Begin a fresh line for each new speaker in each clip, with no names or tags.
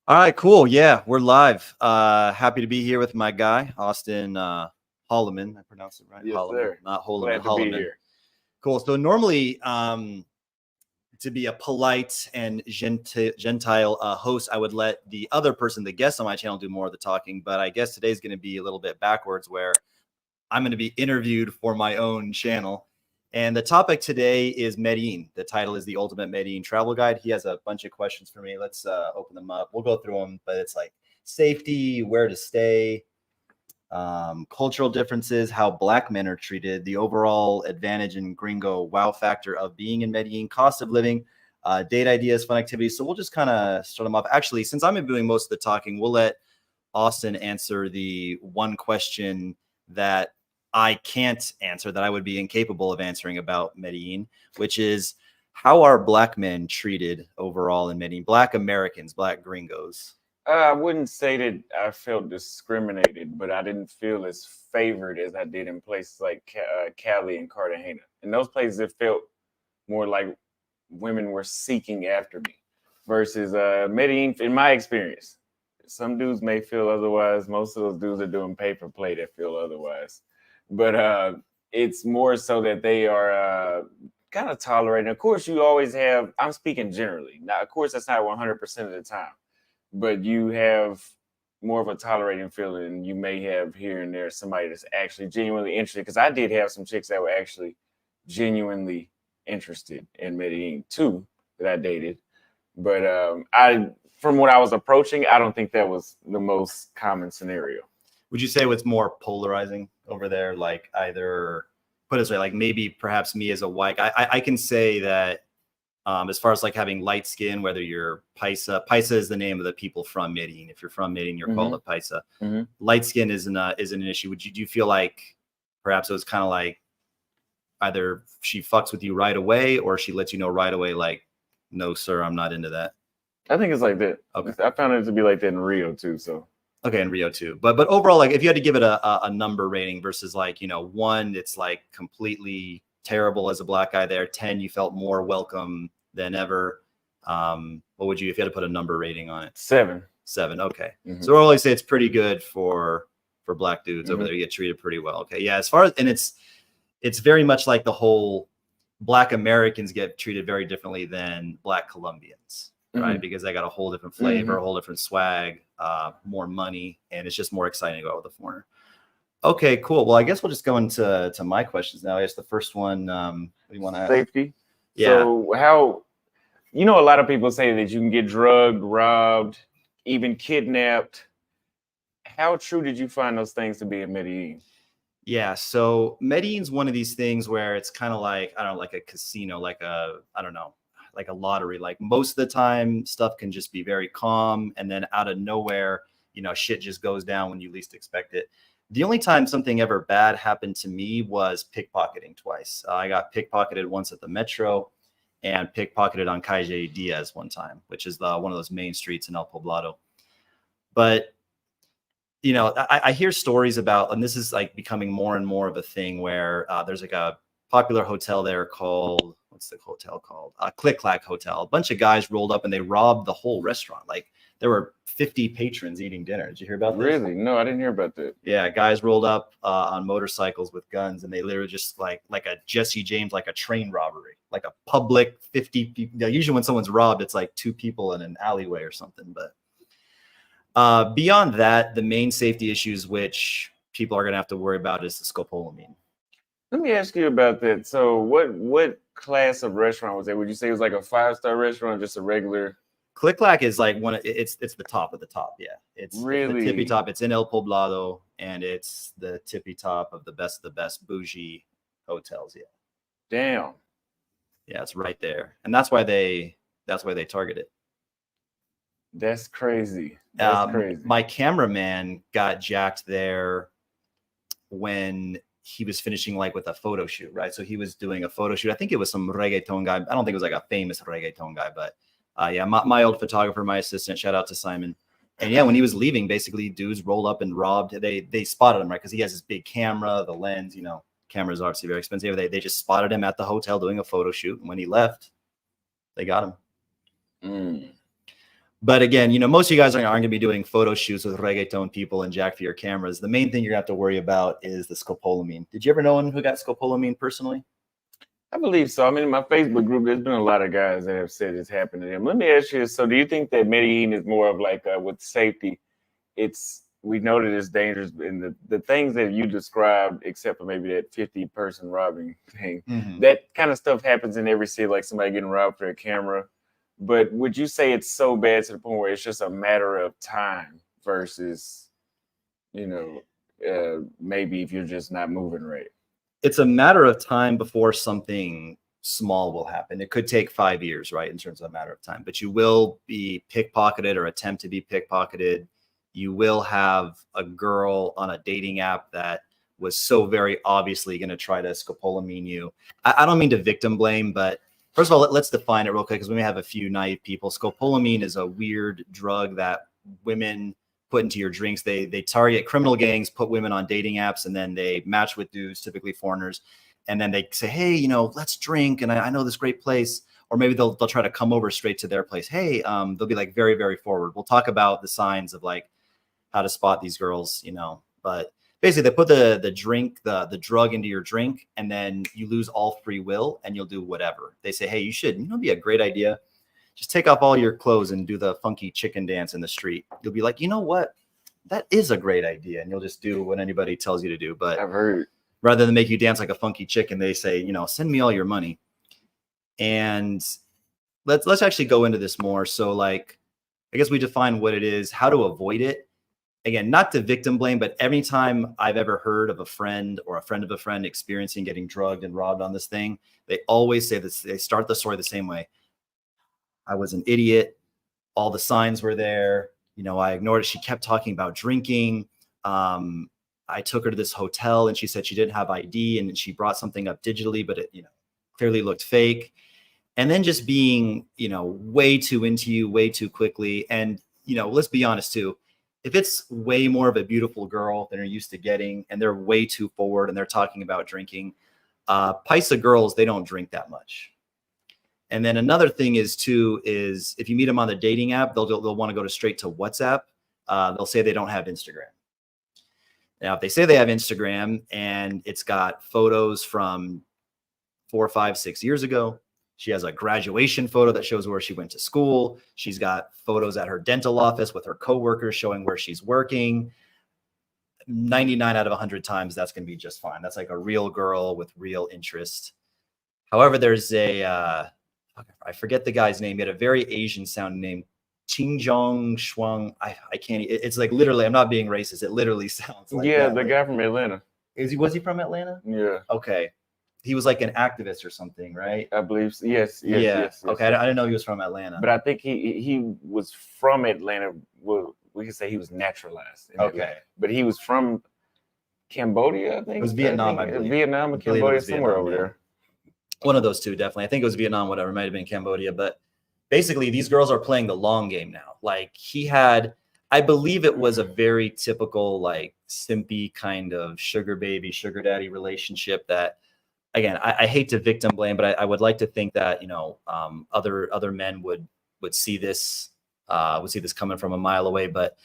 All right, cool. Yeah, we're live. Happy to be here with my guy, Austin Holloman. I pronounced it right.
Yes,
Holloman,
sir.
not Holoman,
Glad to be
Holloman.
here.
Cool. So normally, to be a polite and gentile host, I would let the other person, the guest on my channel, do more of the talking. But I guess today's going to be a little bit backwards, where I'm going to be interviewed for my own channel. And the topic today is Medellin. The title is The Ultimate Medellin Travel Guide. He has a bunch of questions for me. Let's open them up. We'll go through them, but it's like safety, where to stay, cultural differences, how black men are treated, the overall advantage and gringo wow factor of being in Medellin, cost of living, date ideas, fun activities. So we'll just kind of start them off. Actually, since I'm doing most of the talking, we'll let Austin answer the one question that I can't answer, that I would be incapable of answering about Medellin, which is, how are black men treated overall in Medellin? Black Americans, black gringos.
I wouldn't say that I felt discriminated, but I didn't feel as favored as I did in places like Cali and Cartagena. In those places, it felt more like women were seeking after me versus Medellin, in my experience. Some dudes may feel otherwise. Most of those dudes are doing pay for play that feel otherwise. But it's more so that they are kind of tolerating. Of course, you always have, I'm speaking generally. Now, of course, that's not 100% of the time, but you have more of a tolerating feeling. You may have here and there somebody that's actually genuinely interested. Because I did have some chicks that were actually genuinely interested in Medellin too, that I dated. But from what I was approaching, I don't think that was the most common scenario.
Would you say what's more polarizing over there? Like, either, put it this way, like maybe perhaps me as a white, I can say that as far as like having light skin, whether you're Paisa is the name of the people from Medellin. If you're from Medellin, you're called a Paisa. Light skin isn't an issue. Do you feel like perhaps it was kind of like either she fucks with you right away, or she lets you know right away, like, no, sir, I'm not into that?
I think it's like that.
Okay.
I found it to be like that in Rio too. So
okay, in Rio too. But overall, like, if you had to give it a number rating versus, like, 1, it's like completely terrible as a black guy there. 10, you felt more welcome than ever. What would you, if you had to put a number rating on it?
7.
7. Okay. So we'll always say it's pretty good for black dudes over there. You get treated pretty well. Okay. Yeah. As far as, and it's very much like the whole black Americans get treated very differently than black Colombians, right? Because they got a whole different flavor, a whole different swag, more money, and it's just more exciting to go out with a foreigner. Okay, cool. Well, I guess we'll just go into my questions now. I guess the first one, what do you want to ask?
Safety.
Yeah.
So how, a lot of people say that you can get drugged, robbed, even kidnapped. How true did you find those things to be in Medellin?
Yeah, so Medellin's one of these things where it's kind of like, I don't know, like a casino, like a, I don't know, like a lottery. Like, most of the time, stuff can just be very calm, and then out of nowhere, shit just goes down when you least expect it. The only time something ever bad happened to me was pickpocketing twice. I got pickpocketed once at the Metro, and pickpocketed on Calle Diaz one time, which is one of those main streets in El Poblado. But I hear stories about, and this is like becoming more and more of a thing, where there's like a popular hotel there called, what's the hotel called? Click Clack Hotel. A bunch of guys rolled up and they robbed the whole restaurant. Like, there were 50 patrons eating dinner. Did you hear about this?
Really? No, I didn't hear about that.
Yeah, guys rolled up on motorcycles with guns, and they literally just like a Jesse James, like a train robbery, like a public 50 people. Usually when someone's robbed, it's like 2 people in an alleyway or something. But beyond that, the main safety issues which people are going to have to worry about is the scopolamine.
Let me ask you about that. So what class of restaurant was that? Would you say it was like a 5-star restaurant, just a regular?
Click Clack is like it's the top of the top. Yeah, it's
really
the tippy top. It's in El Poblado, and it's the tippy top of the best bougie hotels. Yeah.
Damn.
Yeah, it's right there, and that's why they target it.
That's crazy. That's crazy.
My cameraman got jacked there when he was finishing like with a photo shoot, right? So he was doing a photo shoot. I think it was some reggaeton guy. I don't think it was like a famous reggaeton guy, but yeah, my old photographer, my assistant, shout out to Simon. And yeah, when he was leaving, basically dudes rolled up and robbed. They spotted him, right? Because he has this big camera, the lens, cameras are obviously very expensive. They just spotted him at the hotel doing a photo shoot. And when he left, they got him. But again, most of you guys aren't going to be doing photo shoots with reggaeton people and jack for your cameras. The main thing you're going to have to worry about is the scopolamine. Did you ever know anyone who got scopolamine personally?
I believe so. I mean, in my Facebook group, there's been a lot of guys that have said it's happened to them. Let me ask you, so do you think that Medellin is more of like with safety? We know that it's dangerous, and the things that you described, except for maybe that 50-person robbing thing, that kind of stuff happens in every city, like somebody getting robbed for a camera. But would you say it's so bad to the point where it's just a matter of time versus, maybe if you're just not moving right?
It's a matter of time before something small will happen. It could take 5 years, right, in terms of a matter of time. But you will be pickpocketed or attempt to be pickpocketed. You will have a girl on a dating app that was so very obviously going to try to scopolamine you. I don't mean to victim blame, but first of all, let's define it real quick because we may have a few naive people. Scopolamine is a weird drug that women put into your drinks. They target criminal gangs, put women on dating apps, and then they match with dudes, typically foreigners. And then they say, hey, let's drink. And I know this great place. Or maybe they'll try to come over straight to their place. Hey, they'll be like very, very forward. We'll talk about the signs of like how to spot these girls, but basically they put the drink, the drug into your drink, and then you lose all free will and you'll do whatever. They say, hey, you should, be a great idea. Just take off all your clothes and do the funky chicken dance in the street. You'll be like, you know what? That is a great idea. And you'll just do what anybody tells you to do. But
I've heard,
rather than make you dance like a funky chicken, they say, send me all your money. And let's actually go into this more. So like, I guess we define what it is, how to avoid it. Again, not to victim blame, but every time I've ever heard of a friend or a friend of a friend experiencing getting drugged and robbed on this thing, they always say this. They start the story the same way. I was an idiot. All the signs were there. I ignored it. She kept talking about drinking. I took her to this hotel and she said she didn't have ID and she brought something up digitally, but it, clearly looked fake. And then just being, way too into you, way too quickly. And, let's be honest too. If it's way more of a beautiful girl than you're used to getting, and they're way too forward and they're talking about drinking, Paisa girls, they don't drink that much. And then another thing is if you meet them on the dating app, they'll want to go straight to WhatsApp. They'll say they don't have Instagram. Now, if they say they have Instagram and it's got photos from 4, 5, 6 years ago, she has a graduation photo that shows where she went to school. She's got photos at her dental office with her coworkers showing where she's working. 99 out of 100 times, that's going to be just fine. That's like a real girl with real interest. However, there's I forget the guy's name. He had a very Asian sounding name. Qingjong Shuang. I can't. It's like literally, I'm not being racist. It literally sounds like
the guy from Atlanta.
Was he from Atlanta?
Yeah.
Okay. He was like an activist or something, right?
I believe so. Yes.
Okay. I didn't know he was from Atlanta.
But I think he was from Atlanta. Well, we could say he was naturalized. Okay. Atlanta. But he was from Cambodia, I think.
It was Vietnam, I believe.
Vietnam and Cambodia, somewhere over there.
One of those two, definitely. I think it was Vietnam, whatever. It might have been Cambodia. But basically, these girls are playing the long game now. Like he had, I believe it was a very typical, like simpy kind of sugar baby, sugar daddy relationship that, again, I hate to victim blame, but I would like to think that, other men would see this, coming from a mile away. But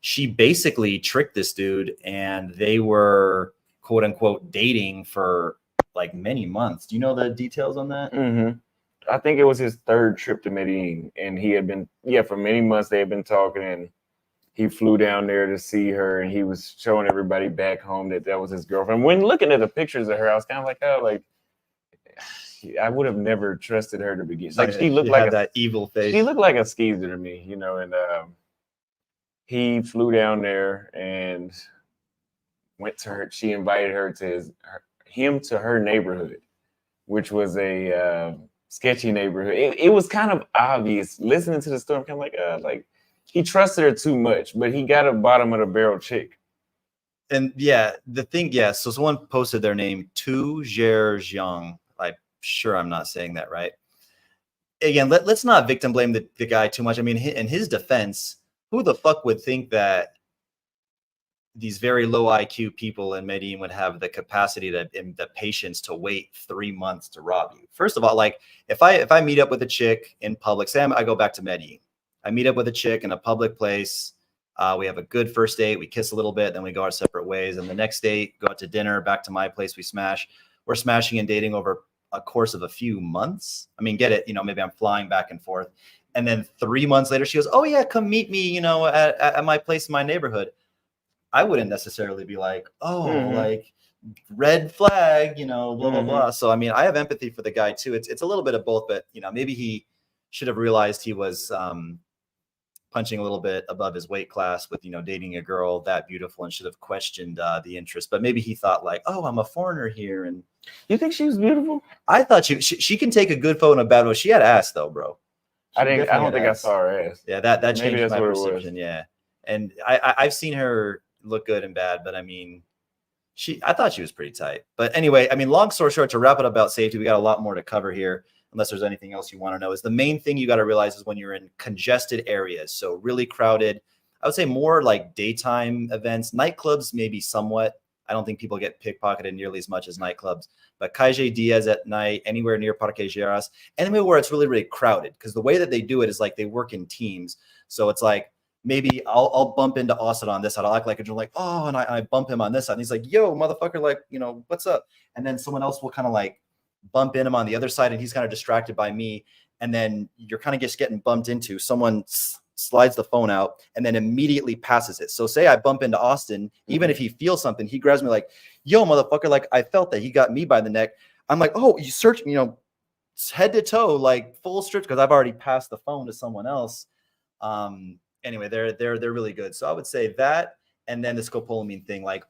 she basically tricked this dude and they were quote unquote dating for like many months. Do you know the details on that?
Mm-hmm. I think it was his third trip to Medellin, and he had been, for many months they had been talking, and he flew down there to see her, and he was showing everybody back home that was his girlfriend. When looking at the pictures of her, I was kind of like, oh, like, I would have never trusted her to begin. Like she looked like
that evil face.
She looked like a skeezer to me, and he flew down there and went to her. She invited her to him to her neighborhood, which was a sketchy neighborhood. It was kind of obvious listening to the story. I'm kind of like he trusted her too much, but he got a bottom of the barrel chick.
And so someone posted their name, Tu Zhejiang. I'm sure I'm not saying that right. Again, let's not victim blame the guy too much. I mean, in his defense, who the fuck would think that these very low IQ people in Medellin would have the capacity and the patience to wait 3 months to rob you? First of all, like if I meet up with a chick in public, say I go back to Medellin, I meet up with a chick in a public place. We have a good first date. We kiss a little bit, then we go our separate ways. And the next date, go out to dinner, back to my place. We smash. We're smashing and dating over a course of a few months. I mean, get it? Maybe I'm flying back and forth. And then 3 months later, she goes, "Oh yeah, come meet me, at my place in my neighborhood." I wouldn't necessarily be like, "Oh, like red flag, blah, blah, blah." So, I mean, I have empathy for the guy too. It's a little bit of both, but maybe he should have realized he was punching a little bit above his weight class with, dating a girl that beautiful, and should have questioned the interest. But maybe he thought like, "Oh, I'm a foreigner here." And
you think she was beautiful?
I thought she can take a good photo and a bad one. She had ass though, bro.
I don't think I saw her ass.
Yeah, that changed my perception. Yeah. And I've seen her look good and bad, but I mean, I thought she was pretty tight. But anyway, I mean, long story short, to wrap it up about safety, we got a lot more to cover here. Unless there's anything else you want to know, is the main thing you got to realize is when you're in congested areas, so really crowded. I would say more like daytime events, nightclubs, maybe somewhat. I don't think people get pickpocketed nearly as much as nightclubs, but Calle Diaz at night, anywhere near Parque Geras, anywhere where it's really, really crowded, because the way that they do it is like they work in teams. So it's like, maybe I'll bump into Austin on this side. I'll act like a drunk, like, "Oh," and I bump him on this side. And he's like, "Yo, motherfucker, like, what's up?" And then someone else will kind of like bump in him on the other side, and he's kind of distracted by me. And then you're kind of just getting bumped into. Someone slides the phone out and then immediately passes it. So say I bump into Austin, even if he feels something, he grabs me like, "Yo, motherfucker, like I felt that." He got me by the neck. I'm like, "Oh, you search, head to toe, like full strips," because I've already passed the phone to someone else. Anyway, they're really good. So I would say that, and then the scopolamine thing, like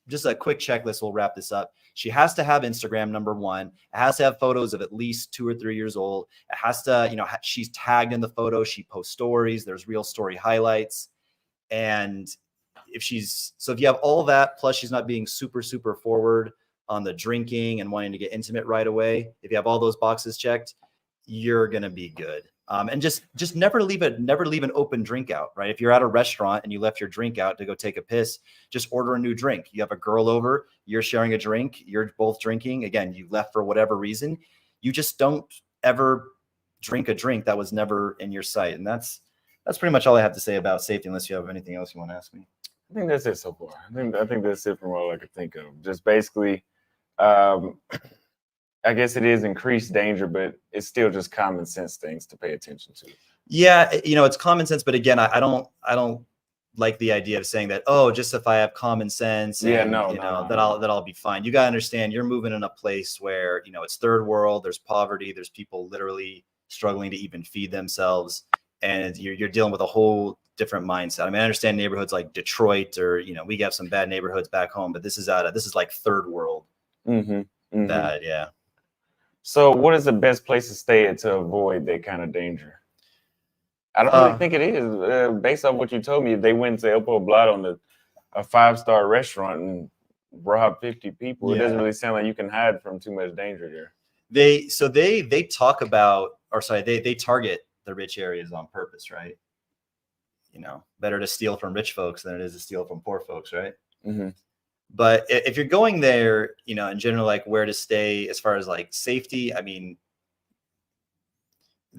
just a quick checklist. We'll wrap this up. She has to have Instagram, number one. It has to have photos of at least 2 or 3 years old. It has to, she's tagged in the photo. She posts stories. There's real story highlights. And if you have all that, plus she's not being super, super forward on the drinking and wanting to get intimate right away. If you have all those boxes checked, you're going to be good. And just never leave an open drink out, right? If you're at a restaurant and you left your drink out to go take a piss, just order a new drink. You have a girl over, you're sharing a drink, you're both drinking. Again, you left for whatever reason. You just don't ever drink a drink that was never in your sight. And that's pretty much all I have to say about safety, unless you have anything else you want to ask me.
I think that's it so far. I think that's it from all I could think of. Just basically, I guess it is increased danger, but it's still just common sense things to pay attention to.
Yeah, it's common sense, but again, I don't like the idea of saying that, "Oh, just if I have common sense, that I'll be fine." You got to understand, you're moving in a place where it's third world. There's poverty. There's people literally struggling to even feed themselves, and you're dealing with a whole different mindset. I mean, I understand neighborhoods like Detroit, or we have some bad neighborhoods back home, but this is like third world. That, yeah.
So what is the best place to stay at to avoid that kind of danger? I don't really think it is. Based on what you told me, if they went to El Poblado on a 5-star restaurant and robbed 50 people, It doesn't really sound like you can hide from too much danger there.
They talk about, or sorry, they target the rich areas on purpose, right? Better to steal from rich folks than it is to steal from poor folks, right? But if you're going there, in general, like where to stay as far as like safety, I mean,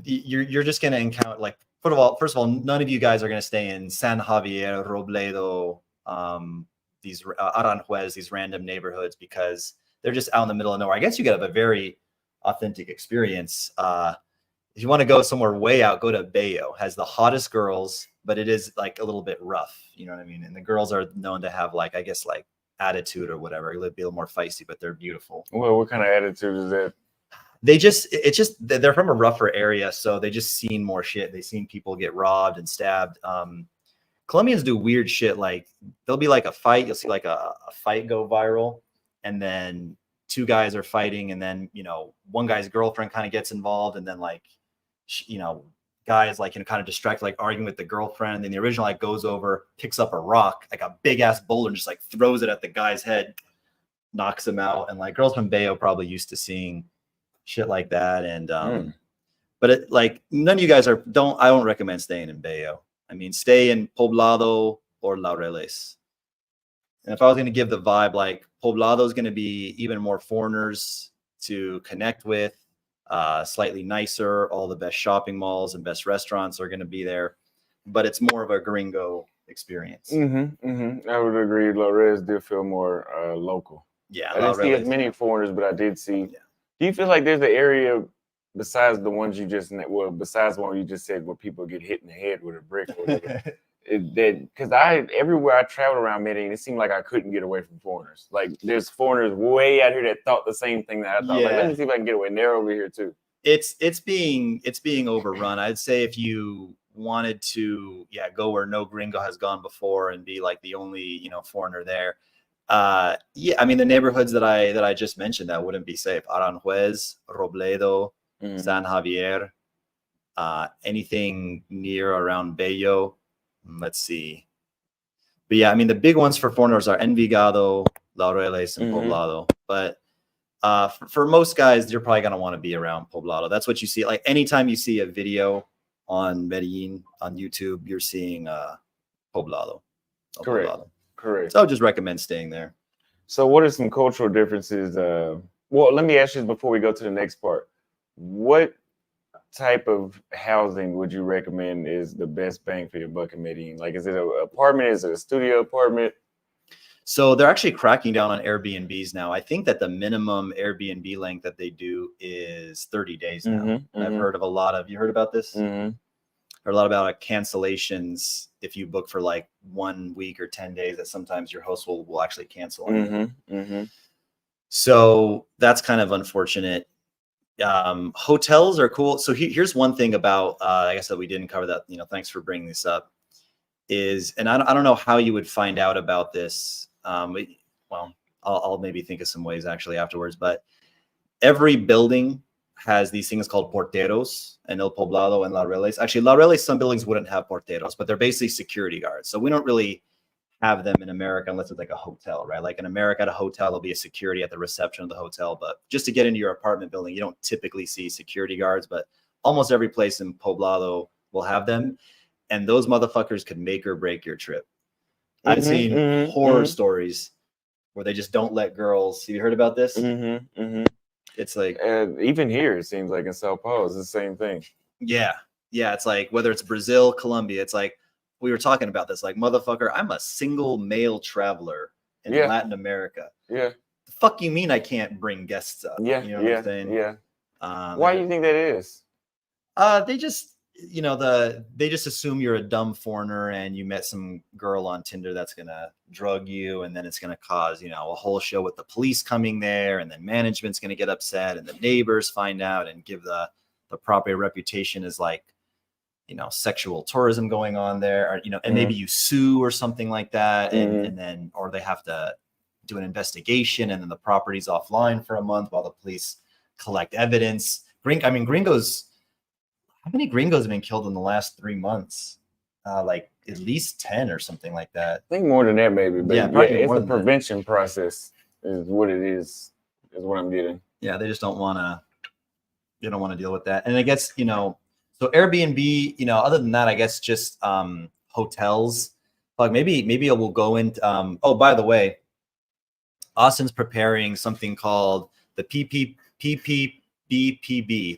you're just going to encounter, like, first of all, none of you guys are going to stay in San Javier, Robledo, these Aranjuez, these random neighborhoods, because they're just out in the middle of nowhere. I guess you could have a very authentic experience. If you want to go somewhere way out, go to Bayo. Has the hottest girls, but it is like a little bit rough. You know what I mean? And the girls are known to have like, I guess, like attitude or whatever. It'll be a little more feisty, but they're beautiful.
Well, what kind of attitude is that?
They're from a rougher area, so they just seen more shit. They seen people get robbed and stabbed. Colombians do weird shit. Like there'll be like a fight. You'll see like a fight go viral, and then 2 guys are fighting, and then one guy's girlfriend kind of gets involved, and then like guy is like kind of distracted, like arguing with the girlfriend, and then the original like goes over, picks up a rock, like a big ass boulder, and just like throws it at the guy's head, knocks him out. And like girls from Bayo probably used to seeing shit like that. And but it, like, none of you guys I don't recommend staying in Bayo. I mean, stay in Poblado or Laureles. And if I was going to give the vibe, like Poblado is going to be even more foreigners to connect with, slightly nicer. All the best shopping malls and best restaurants are going to be there. but it's more of a gringo experience.
I would agree. Lores did feel more local.
Yeah,
I didn't see as many foreigners, but I did see.
Yeah.
Do you feel like there's an area besides the ones you just besides the one you just said where people get hit in the head with a brick or whatever? Because everywhere I traveled around Medellin, it seemed like I couldn't get away from foreigners. Like there's foreigners way out here that thought the same thing that I thought.
Yeah.
Like, let me see if I can get away. And they're over here too.
It's being overrun. I'd say if you wanted to go where no gringo has gone before and be like the only foreigner there, I mean the neighborhoods that I just mentioned that wouldn't be safe: Aranjuez, Robledo, San Javier, anything near around Bello. Let's see, but I mean the big ones for foreigners are Envigado, Laureles, and Poblado. But for most guys, you're probably gonna want to be around Poblado. That's what you see. Like anytime you see a video on Medellin on YouTube, you're seeing Poblado.
Correct.
Poblado.
Correct.
So I would just recommend staying there.
So what are some cultural differences? Well, let me ask you this before we go to the next part. What type of housing would you recommend is the best bang for your buck in Medellin? Like, is it an apartment? Is it a studio apartment?
So they're actually cracking down on Airbnbs now. I think that the minimum Airbnb length that they do is 30 days now. I've heard of a lot of, you heard about this? Heard a lot about cancellations if you book for like 1 week or 10 days, that sometimes your host will actually cancel. So that's kind of unfortunate. Hotels are cool. So here's one thing about, I guess that we didn't cover that, thanks for bringing this up, is, and I don't know how you would find out about this. Well, I'll maybe think of some ways actually afterwards, but every building has these things called porteros and El Poblado and Laureles. Actually, Laureles, some buildings wouldn't have porteros, but they're basically security guards. So we don't really have them in America unless it's like a hotel, right? Like in America, at a hotel, there'll be a security at the reception of the hotel. But just to get into your apartment building, you don't typically see security guards, but almost every place in Poblado will have them. And those motherfuckers could make or break your trip. I've seen horror stories where they just don't let girls. Have you heard about this? It's like
even here, it seems like in Sao Paulo, it's the same thing.
Yeah. It's like whether it's Brazil, Colombia, it's like we were talking about this. Like, motherfucker, I'm a single male traveler in Latin America. The fuck you mean I can't bring guests up? You know what I'm saying?
Why do you think that is?
They just they just assume you're a dumb foreigner and you met some girl on Tinder that's gonna drug you, and then it's gonna cause a whole show with the police coming there, and then management's gonna get upset, and the neighbors find out and give the property reputation as like sexual tourism going on there, or and maybe you sue or something like that, and then or they have to do an investigation, and then the property's offline for a month while the police collect evidence. Gringos. How many gringos have been killed in the last 3 months? Like at least 10 or something like that.
I think more than that, maybe. But it's a prevention process, is what it is what I'm getting. Yeah, they just don't want to. They don't want to deal with that. And I guess so Airbnb. Other than that, I guess just hotels. Like maybe we'll go into. Oh, by the way, Austin's preparing something called the BPB,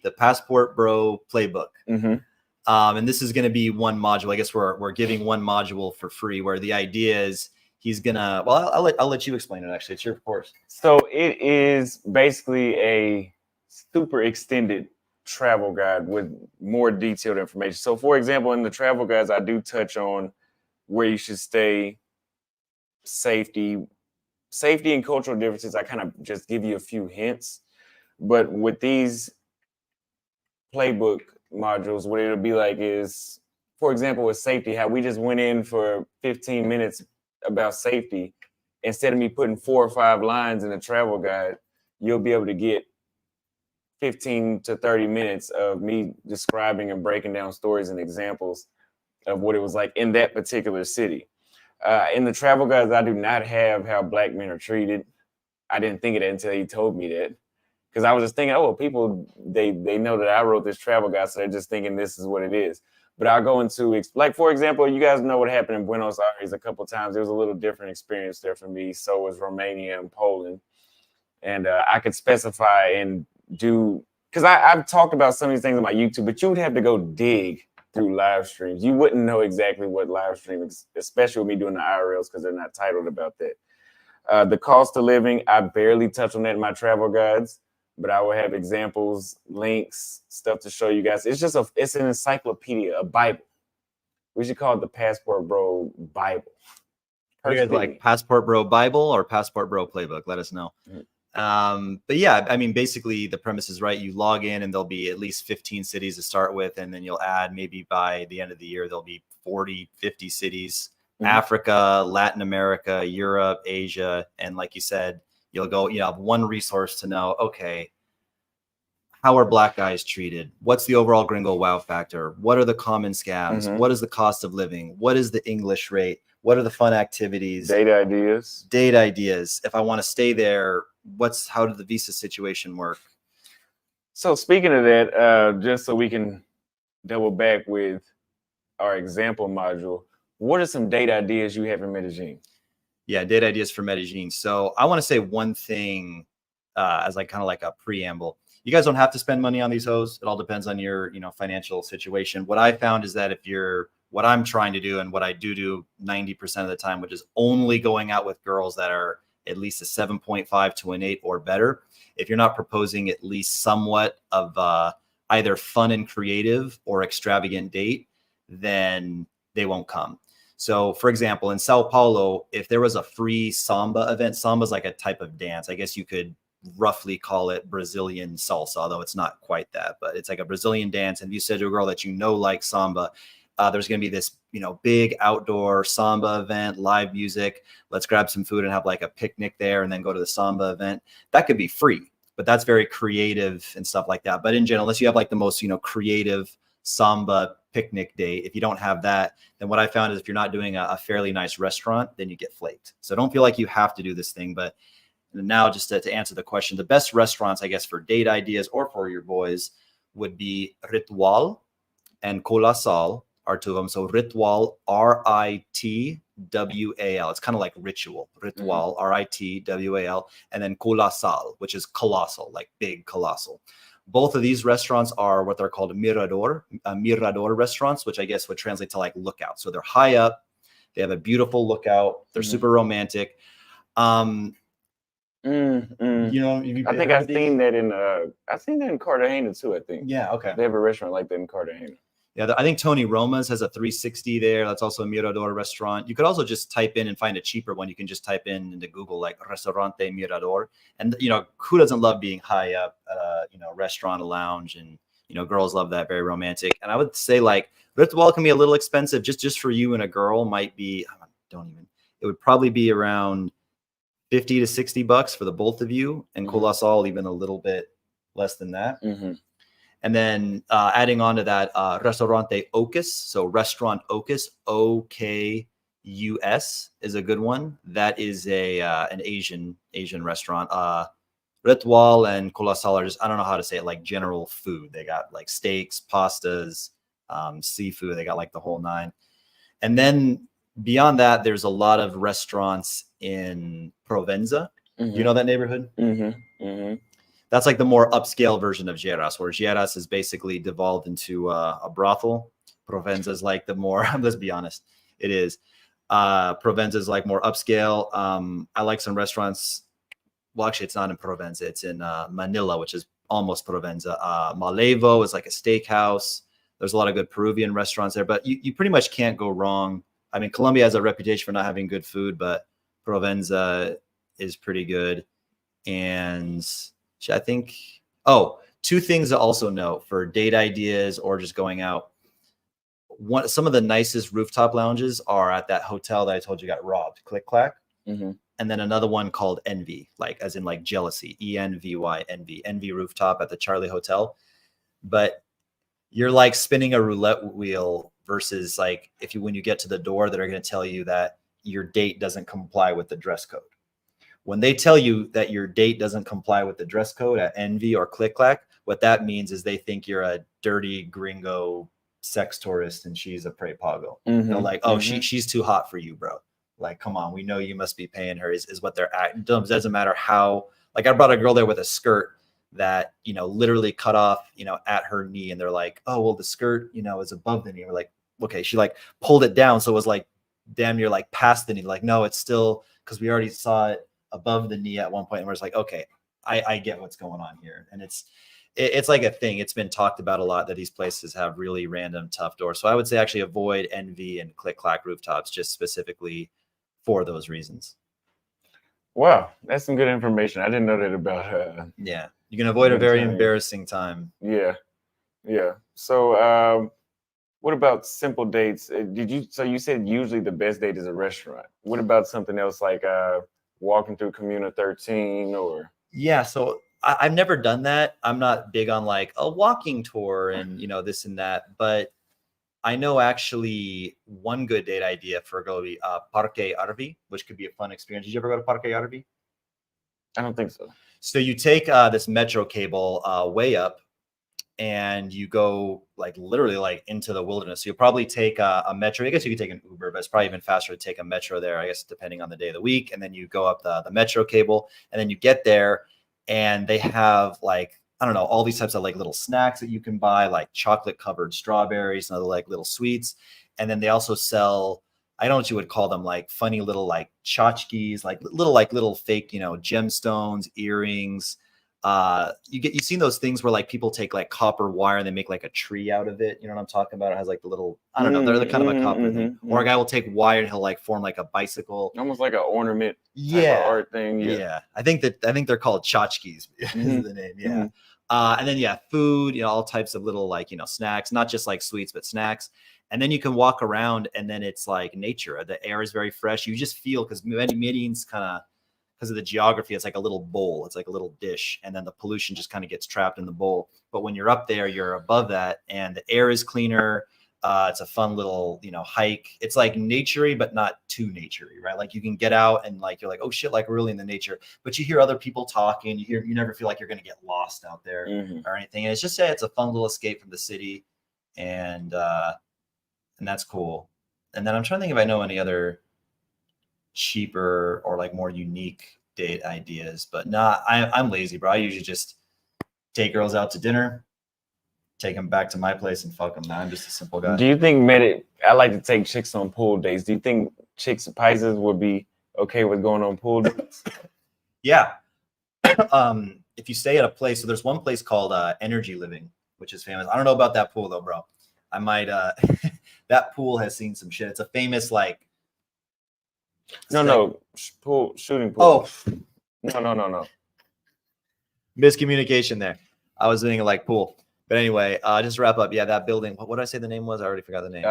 the Passport Bro Playbook. And this is going to be one module. I guess we're giving one module for free, where the idea is he's gonna. Well, I'll let you explain it. Actually, it's your course. So it is basically a super extended travel guide with more detailed information. So, for example, in the travel guides, I do touch on where you should stay, safety and cultural differences. I kind of just give you a few hints. But with these playbook modules, what it'll be like is, for example, with safety, how we just went in for 15 minutes about safety. Instead of me putting 4 or 5 lines in a travel guide, you'll be able to get 15 to 30 minutes of me describing and breaking down stories and examples of what it was like in that particular city. In the travel guides, I do not have how Black men are treated. I didn't think of that until he told me that. Because I was just thinking, people, they know that I wrote this travel guide, so they're just thinking this is what it is. But I'll go into, like, for example, you guys know what happened in Buenos Aires a couple of times. It was a little different experience there for me. So was Romania and Poland. And I could specify and do, because I've talked about some of these things on my YouTube, but you would have to go dig through live streams. You wouldn't know exactly what live streaming, especially with me doing the IRLs, because they're not titled about that. The cost of living, I barely touch on that in my travel guides, but I will have examples, links, stuff to show you guys. It's an encyclopedia, a Bible. We should call it the Passport Bro Bible.
You guys like Passport Bro Bible or Passport Bro Playbook? Let us know. But yeah, I mean, basically the premise is right. You log in and there'll be at least 15 cities to start with. And then you'll add maybe by the end of the year, there'll be 40, 50 cities, Africa, Latin America, Europe, Asia. And like you said, you'll go, you have one resource to know, okay, how are Black guys treated? What's the overall gringo wow factor? What are the common scams? What is the cost of living? What is the English rate? What are the fun activities?
Date ideas.
If I want to stay there, how did the visa situation work?
So speaking of that, just so we can double back with our example module, what are some date ideas you have in Medellin?
Yeah, date ideas for Medellin. So I want to say one thing as like kind of like a preamble. You guys don't have to spend money on these hoes. It all depends on your, financial situation. What I found is that what I'm trying to do and what I do 90% of the time, which is only going out with girls that are at least a 7.5 to an 8 or better. If you're not proposing at least somewhat of either fun and creative or extravagant date, then they won't come. So for example, in Sao Paulo, if there was a free samba event, samba is like a type of dance. I guess you could roughly call it Brazilian salsa, although it's not quite that, but it's like a Brazilian dance. And if you said to a girl that likes samba, there's going to be this, big outdoor samba event, live music. Let's grab some food and have like a picnic there and then go to the samba event. That could be free, but that's very creative and stuff like that. But in general, unless you have like the most, creative samba picnic date, if you don't have that, then what I found is if you're not doing a fairly nice restaurant, then you get flaked. So don't feel like you have to do this thing. But now just to answer the question, the best restaurants, I guess, for date ideas or for your boys would be Ritual and Colasal are two of them. So Ritual, Ritwal. It's kind of like ritual. Ritual, Ritwal. And then Colasal, which is colossal, like big, colossal. Both of these restaurants are what they're called Mirador restaurants, which I guess would translate to like lookout. So they're high up. They have a beautiful lookout. They're super romantic.
I think I've seen that in Cartagena too. I think.
Yeah. Okay.
They have a restaurant like that in Cartagena.
Yeah, I think Tony Roma's has a 360 there. That's also a Mirador restaurant. You could also just type in and find a cheaper one. You can just type in into Google like Restaurante Mirador. And who doesn't love being high up, restaurant, a lounge, and girls love that, very romantic. And I would say like Ritual can be a little expensive just for you and a girl. Might be it would probably be around $50 to $60 for the both of you, and Colasal even a little bit less than that. And then adding on to that, Restaurante Ocus. So Restaurant Ocus, OKUS is a good one. That is an Asian restaurant. Ritual and Colasal are just, I don't know how to say it, like general food. They got like steaks, pastas, seafood. They got like the whole nine. And then beyond that, there's a lot of restaurants in Provenza. You know that neighborhood? That's like the more upscale version of Geras, where Geras is basically devolved into a brothel. Provenza is like the more, let's be honest, it is. Provenza is like more upscale. I like some restaurants. Well, actually, it's not in Provenza. It's in Manila, which is almost Provenza. Malevo is like a steakhouse. There's a lot of good Peruvian restaurants there, but you pretty much can't go wrong. I mean, Colombia has a reputation for not having good food, but Provenza is pretty good. And I think, two things to also note for date ideas or just going out. Some of the nicest rooftop lounges are at that hotel that I told you got robbed, Click Clack. And then another one called Envy, like as in like jealousy, ENVY, Envy rooftop at the Charlie Hotel. But you're like spinning a roulette wheel versus like when you get to the door, they're going to tell you that your date doesn't comply with the dress code. When they tell you that your date doesn't comply with the dress code at Envy or Click Clack, what that means is they think you're a dirty gringo sex tourist and she's a prepago. They're like, she's too hot for you, bro. Like, come on, we know you must be paying her is what they're at. It doesn't matter how, like I brought a girl there with a skirt that, literally cut off, at her knee. And they're like, oh, well, the skirt, is above the knee. And we're like, okay, she like pulled it down. So it was like damn near like past the knee. Like, no, it's still, because we already saw it above the knee at one point. And we're just like, okay, I get what's going on here. And it's like a thing. It's been talked about a lot that these places have really random tough doors. So I would say actually avoid NV and Click Clack rooftops just specifically for those reasons.
Wow, that's some good information. I didn't know that about
yeah, you can avoid a very embarrassing time.
Yeah. So what about simple dates? So you said usually the best date is a restaurant. What about something else like walking through Comuna 13 or?
Yeah, so I've never done that. I'm not big on like a walking tour and this and that, but I know actually one good date idea for a girl would be Parque Arvi, which could be a fun experience. Did you ever go to Parque Arvi?
I don't think so.
So you take this metro cable way up, and you go like literally like into the wilderness. So you'll probably take a metro. I guess you could take an Uber, but it's probably even faster to take a metro there, I guess, depending on the day of the week. And then you go up the metro cable, and then you get there, and they have like, I don't know, all these types of like little snacks that you can buy, like chocolate covered strawberries and other like little sweets. And then they also sell, I don't know what you would call them, like funny little like tchotchkes, like little fake, gemstones, earrings. You've seen those things where like people take like copper wire and they make like a tree out of it. You know what I'm talking about? It has like the little, I don't know, they're kind of a copper thing. Or a guy will take wire and he'll like form like a bicycle,
almost like an ornament type of art thing.
Yeah. I think they're called tchotchkes is the name. And then food, all types of little like snacks, not just like sweets but snacks. And then you can walk around, and then it's like nature. The air is very fresh. You just feel, because Medellin's kind of, because of the geography, it's like a little bowl. It's like a little dish. And then the pollution just kind of gets trapped in the bowl. But when you're up there, you're above that, and the air is cleaner. It's a fun little, hike. It's like naturey, but not too naturey, right? Like you can get out and like, you're like, oh shit, like we're really in the nature, but you hear other people talking. You never feel like you're going to get lost out there or anything. And it's just, it's a fun little escape from the city. And that's cool. And then I'm trying to think if I know any other cheaper or like more unique date ideas, but I'm lazy, bro. I usually just take girls out to dinner, take them back to my place, and fuck them. Now I'm just a simple guy.
Do you think I like to take chicks on pool dates. Do you think chicks at Pisces would be okay with going on pool dates?
Yeah. If you stay at a place, so there's one place called Energy Living, which is famous. I don't know about that pool though, bro. I might that pool has seen some shit. It's a famous like
pool, shooting pool.
Oh
No.
Miscommunication there. I was doing like pool. But anyway, just to wrap up. Yeah, that building. What did I say the name was? I already forgot the name.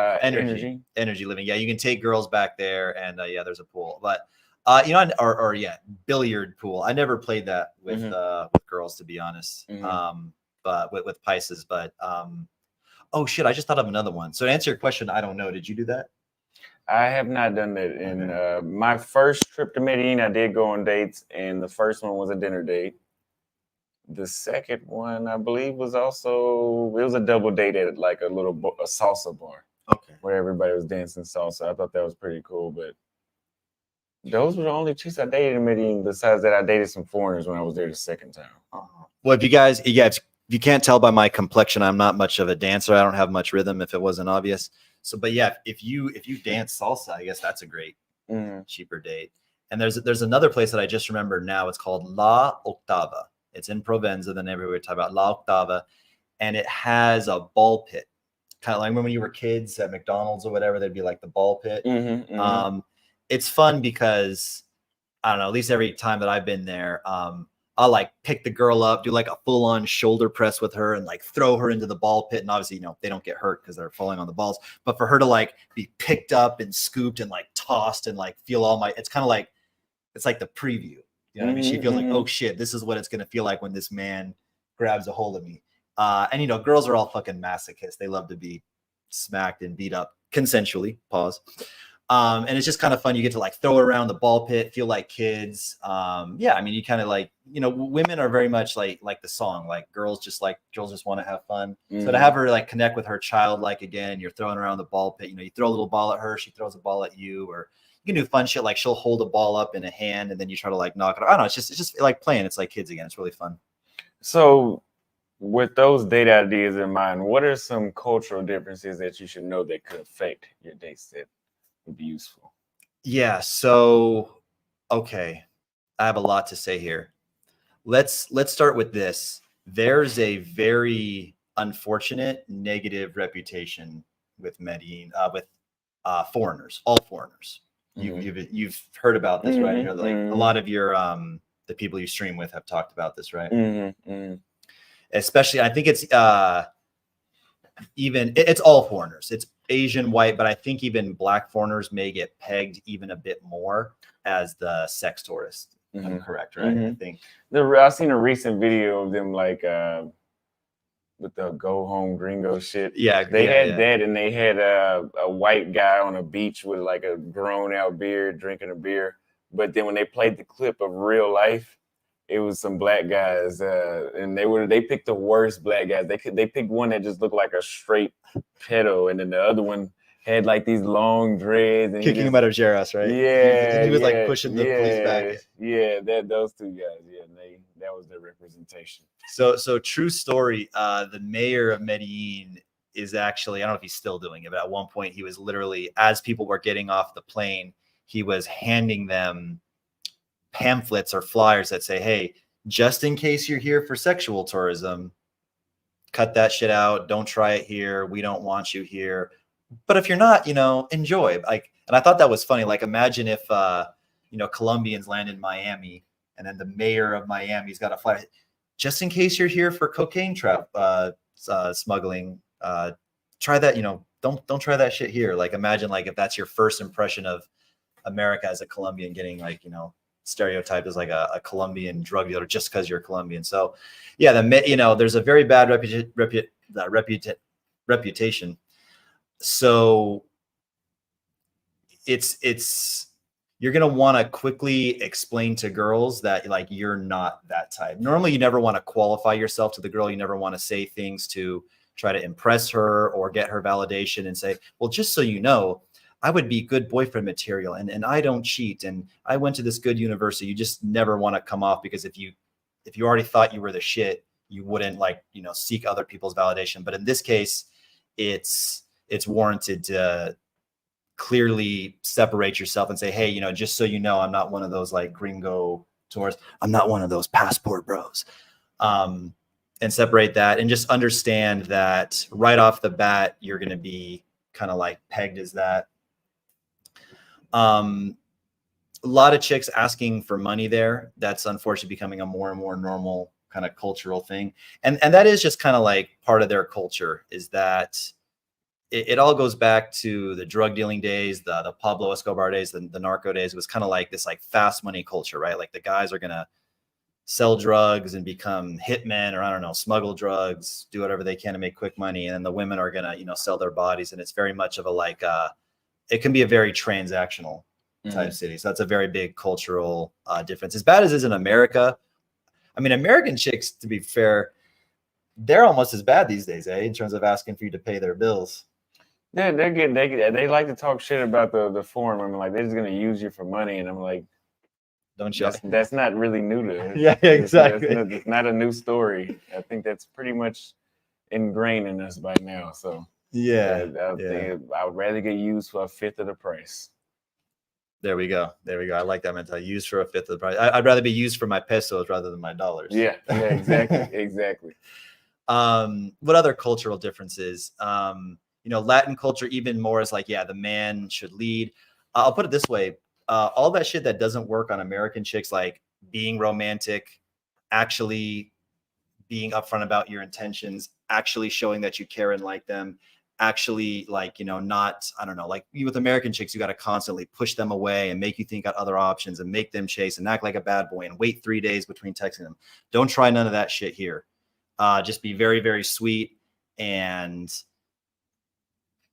Energy Living. Yeah, you can take girls back there, and there's a pool. But billiard pool. I never played that with girls, to be honest. But with Pisces. But oh shit, I just thought of another one. So to answer your question, I don't know. Did you do that?
I have not done that. In my first trip to Medellin, I did go on dates, and the first one was a dinner date. The second one, I believe, was a double date at like a salsa bar.
Okay.
Where everybody was dancing salsa. I thought that was pretty cool, but those were the only chicks I dated in Medellin. Besides that, I dated some foreigners when I was there the second time.
Well, if you can't tell by my complexion, I'm not much of a dancer. I don't have much rhythm, if it wasn't obvious. So, but yeah, if you dance salsa, I guess that's a great cheaper date. And there's another place that I just remember now. It's called La Octava. It's in Provenza, the neighborhood we talk about, La Octava, and it has a ball pit. Kind of like when you were kids at McDonald's or whatever, there'd be like the ball pit. It's fun because, I don't know, at least every time that I've been there, I'll like pick the girl up, do like a full on shoulder press with her and like throw her into the ball pit. And obviously, they don't get hurt because they're falling on the balls, but for her to like be picked up and scooped and like tossed and like feel it's kind of like, it's like the preview. You know what I mean? She feels like, oh shit, this is what it's going to feel like when this man grabs a hold of me. And girls are all fucking masochists. They love to be smacked and beat up consensually. Pause. And it's just kind of fun. You get to like throw around the ball pit, feel like kids. You kind of like, women are very much like the song, like girls just want to have fun. So to have her like connect with her childlike again, you're throwing around the ball pit, you throw a little ball at her, she throws a ball at you, or you can do fun shit like she'll hold a ball up in a hand and then you try to like knock it. I don't know. It's just like playing. It's like kids again. It's really fun.
So, with those date ideas in mind, what are some cultural differences that you should know that could affect your dates that would be useful?
Yeah. So, okay, I have a lot to say here. Let's start with this. There's a very unfortunate negative reputation with Medellin, with foreigners, all foreigners. You've heard about this, right? You know, like a lot of your the people you stream with have talked about this, right? Especially, I think it's it's all foreigners. It's Asian, white, but I think even black foreigners may get pegged even a bit more as the sex tourist. I'm correct, right? I think
I've seen a recent video of them like with the go home gringo shit.
Yeah,
they
yeah,
had
yeah.
that, and they had a white guy on a beach with like a grown out beard drinking a beer. But then when they played the clip of real life, it was some black guys, and they picked the worst black guys. They picked one that just looked like a straight pedo, and then the other one had like these long dreads and
kicking him out of Jaros, right?
Yeah,
he was
yeah,
like pushing the police back.
Yeah, those two guys. Yeah, that was their representation.
So true story. The mayor of Medellin is actually, I don't know if he's still doing it, but at one point he was literally, as people were getting off the plane, he was handing them pamphlets or flyers that say, hey, just in case you're here for sexual tourism, cut that shit out. Don't try it here. We don't want you here. But if you're not, enjoy. Like, and I thought that was funny. Like, imagine if Colombians land in Miami and then the mayor of Miami's got a flyer. Just in case you're here for cocaine smuggling, try that, don't try that shit here. Like, imagine like if that's your first impression of America as a Colombian, getting like, stereotyped as like a Colombian drug dealer just because you're Colombian. So yeah, there's a very bad reputation. So it's you're going to want to quickly explain to girls that like you're not that type. Normally you never want to qualify yourself to the girl. You never want to say things to try to impress her or get her validation and say, well, just so you know, I would be good boyfriend material and I don't cheat and I went to this good university. You just never want to come off, because if you already thought you were the shit, you wouldn't seek other people's validation. But in this case, it's warranted to clearly separate yourself and say, hey, just so you know, I'm not one of those like gringo tourists. I'm not one of those passport bros. And separate that and just understand that right off the bat, you're going to be kind of like pegged as that. A lot of chicks asking for money there. That's unfortunately becoming a more and more normal kind of cultural thing. And that is just kind of like part of their culture, is that it all goes back to the drug dealing days, the Pablo Escobar days, the narco days. It was kind of like this like fast money culture, right? Like the guys are going to sell drugs and become hitmen, or I don't know, smuggle drugs, do whatever they can to make quick money. And then the women are going to, sell their bodies. And it's very much of a like, it can be a very transactional type city. So that's a very big cultural difference. As bad as it is in America, I mean, American chicks, to be fair, they're almost as bad these days, in terms of asking for you to pay their bills.
Yeah, they like to talk shit about the foreign women, like they're just gonna use you for money, and I'm like,
don't you?
That's not really new to us.
Yeah, exactly.
It's not a new story. I think that's pretty much ingrained in us by now. So
yeah,
I would rather get used for a fifth of the price.
There we go. I like that mentality. Used for a fifth of the price. I'd rather be used for my pesos rather than my dollars.
Yeah, exactly.
What other cultural differences? Latin culture even more is like, yeah, the man should lead. I'll put it this way. All that shit that doesn't work on American chicks, like being romantic, actually being upfront about your intentions, actually showing that you care and like them, actually like, not, I don't know, like with American chicks, you got to constantly push them away and make you think out other options and make them chase and act like a bad boy and wait 3 days between texting them. Don't try none of that shit here. Just be very, very sweet, and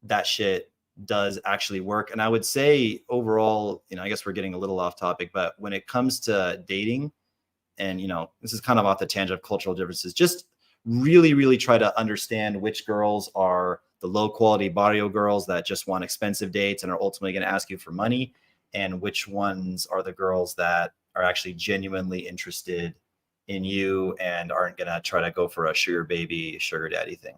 that shit does actually work. And I would say overall, I guess we're getting a little off topic, but when it comes to dating, and this is kind of off the tangent of cultural differences, just really, really try to understand which girls are the low quality barrio girls that just want expensive dates and are ultimately going to ask you for money, and which ones are the girls that are actually genuinely interested in you and aren't gonna try to go for a sugar baby, sugar daddy thing.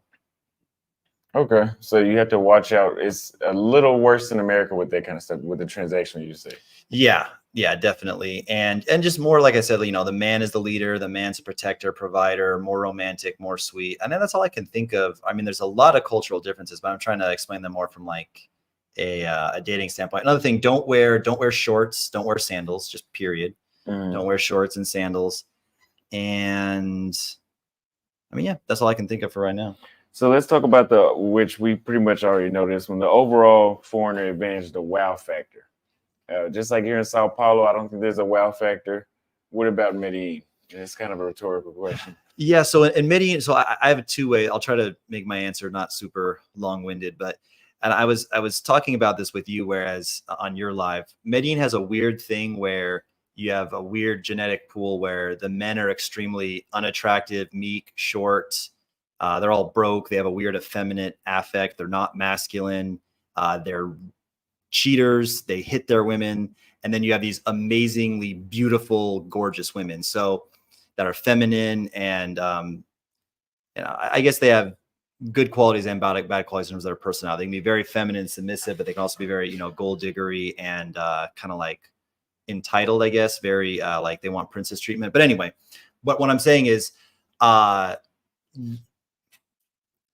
Okay, so you have to watch out. It's a little worse in America with that kind of stuff, with the transaction, you say.
Yeah, definitely. And just more, like I said, you know, the man is the leader, the man's a protector, provider, more romantic, more sweet. And then that's all I can think of. I mean, there's a lot of cultural differences, but I'm trying to explain them more from like a dating standpoint. Another thing, don't wear shorts, don't wear sandals, just period. Don't wear shorts and sandals. And I mean, yeah, that's all I can think of for right now.
So let's talk about which we pretty much already know this one, the overall foreigner advantage, the wow factor. Just like here in Sao Paulo, I don't think there's a wow factor. What about Medellin? It's kind of a rhetorical question.
Yeah, so in Medellin, so I have a two-way. I'll try to make my answer not super long-winded, but and I was talking about this with you, whereas on your live, Medellin has a weird thing where you have a weird genetic pool where the men are extremely unattractive, meek, short. They're all broke. They have a weird effeminate affect. They're not masculine. They're cheaters. They hit their women. And then you have these amazingly beautiful, gorgeous women. So that are feminine and, you know, I guess they have good qualities and bad qualities in terms of their personality. They can be very feminine, submissive, but they can also be very, you know, gold diggery and kind of like entitled, I guess, very like they want princess treatment. But anyway, what I'm saying is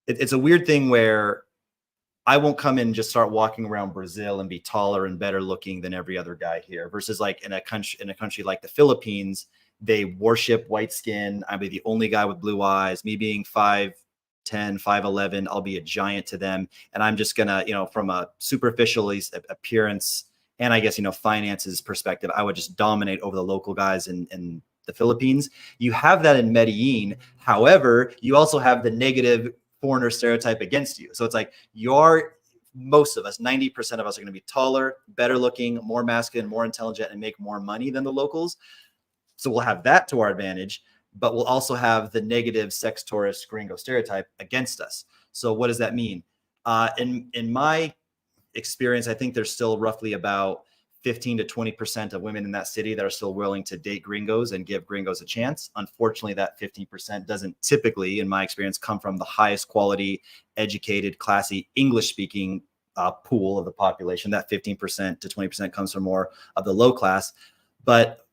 it's a weird thing where I won't come in and just start walking around Brazil and be taller and better looking than every other guy here versus like in a country like the Philippines, they worship white skin. I'll be the only guy with blue eyes. Me being 5'10", 5'11", I'll be a giant to them. And I'm just gonna, you know, from a superficial appearance and I guess, you know, finances perspective, I would just dominate over the local guys in the Philippines. You have that in Medellin. However, you also have the negative foreigner stereotype against you. So it's like most of us, 90% of us are going to be taller, better looking, more masculine, more intelligent, and make more money than the locals. So we'll have that to our advantage, but we'll also have the negative sex tourist gringo stereotype against us. So what does that mean? In my experience, I think there's still roughly about 15 to 20% of women in that city that are still willing to date gringos and give gringos a chance. Unfortunately, that 15% doesn't typically, in my experience, come from the highest quality, educated, classy, English-speaking pool of the population. That 15% to 20% comes from more of the low class. But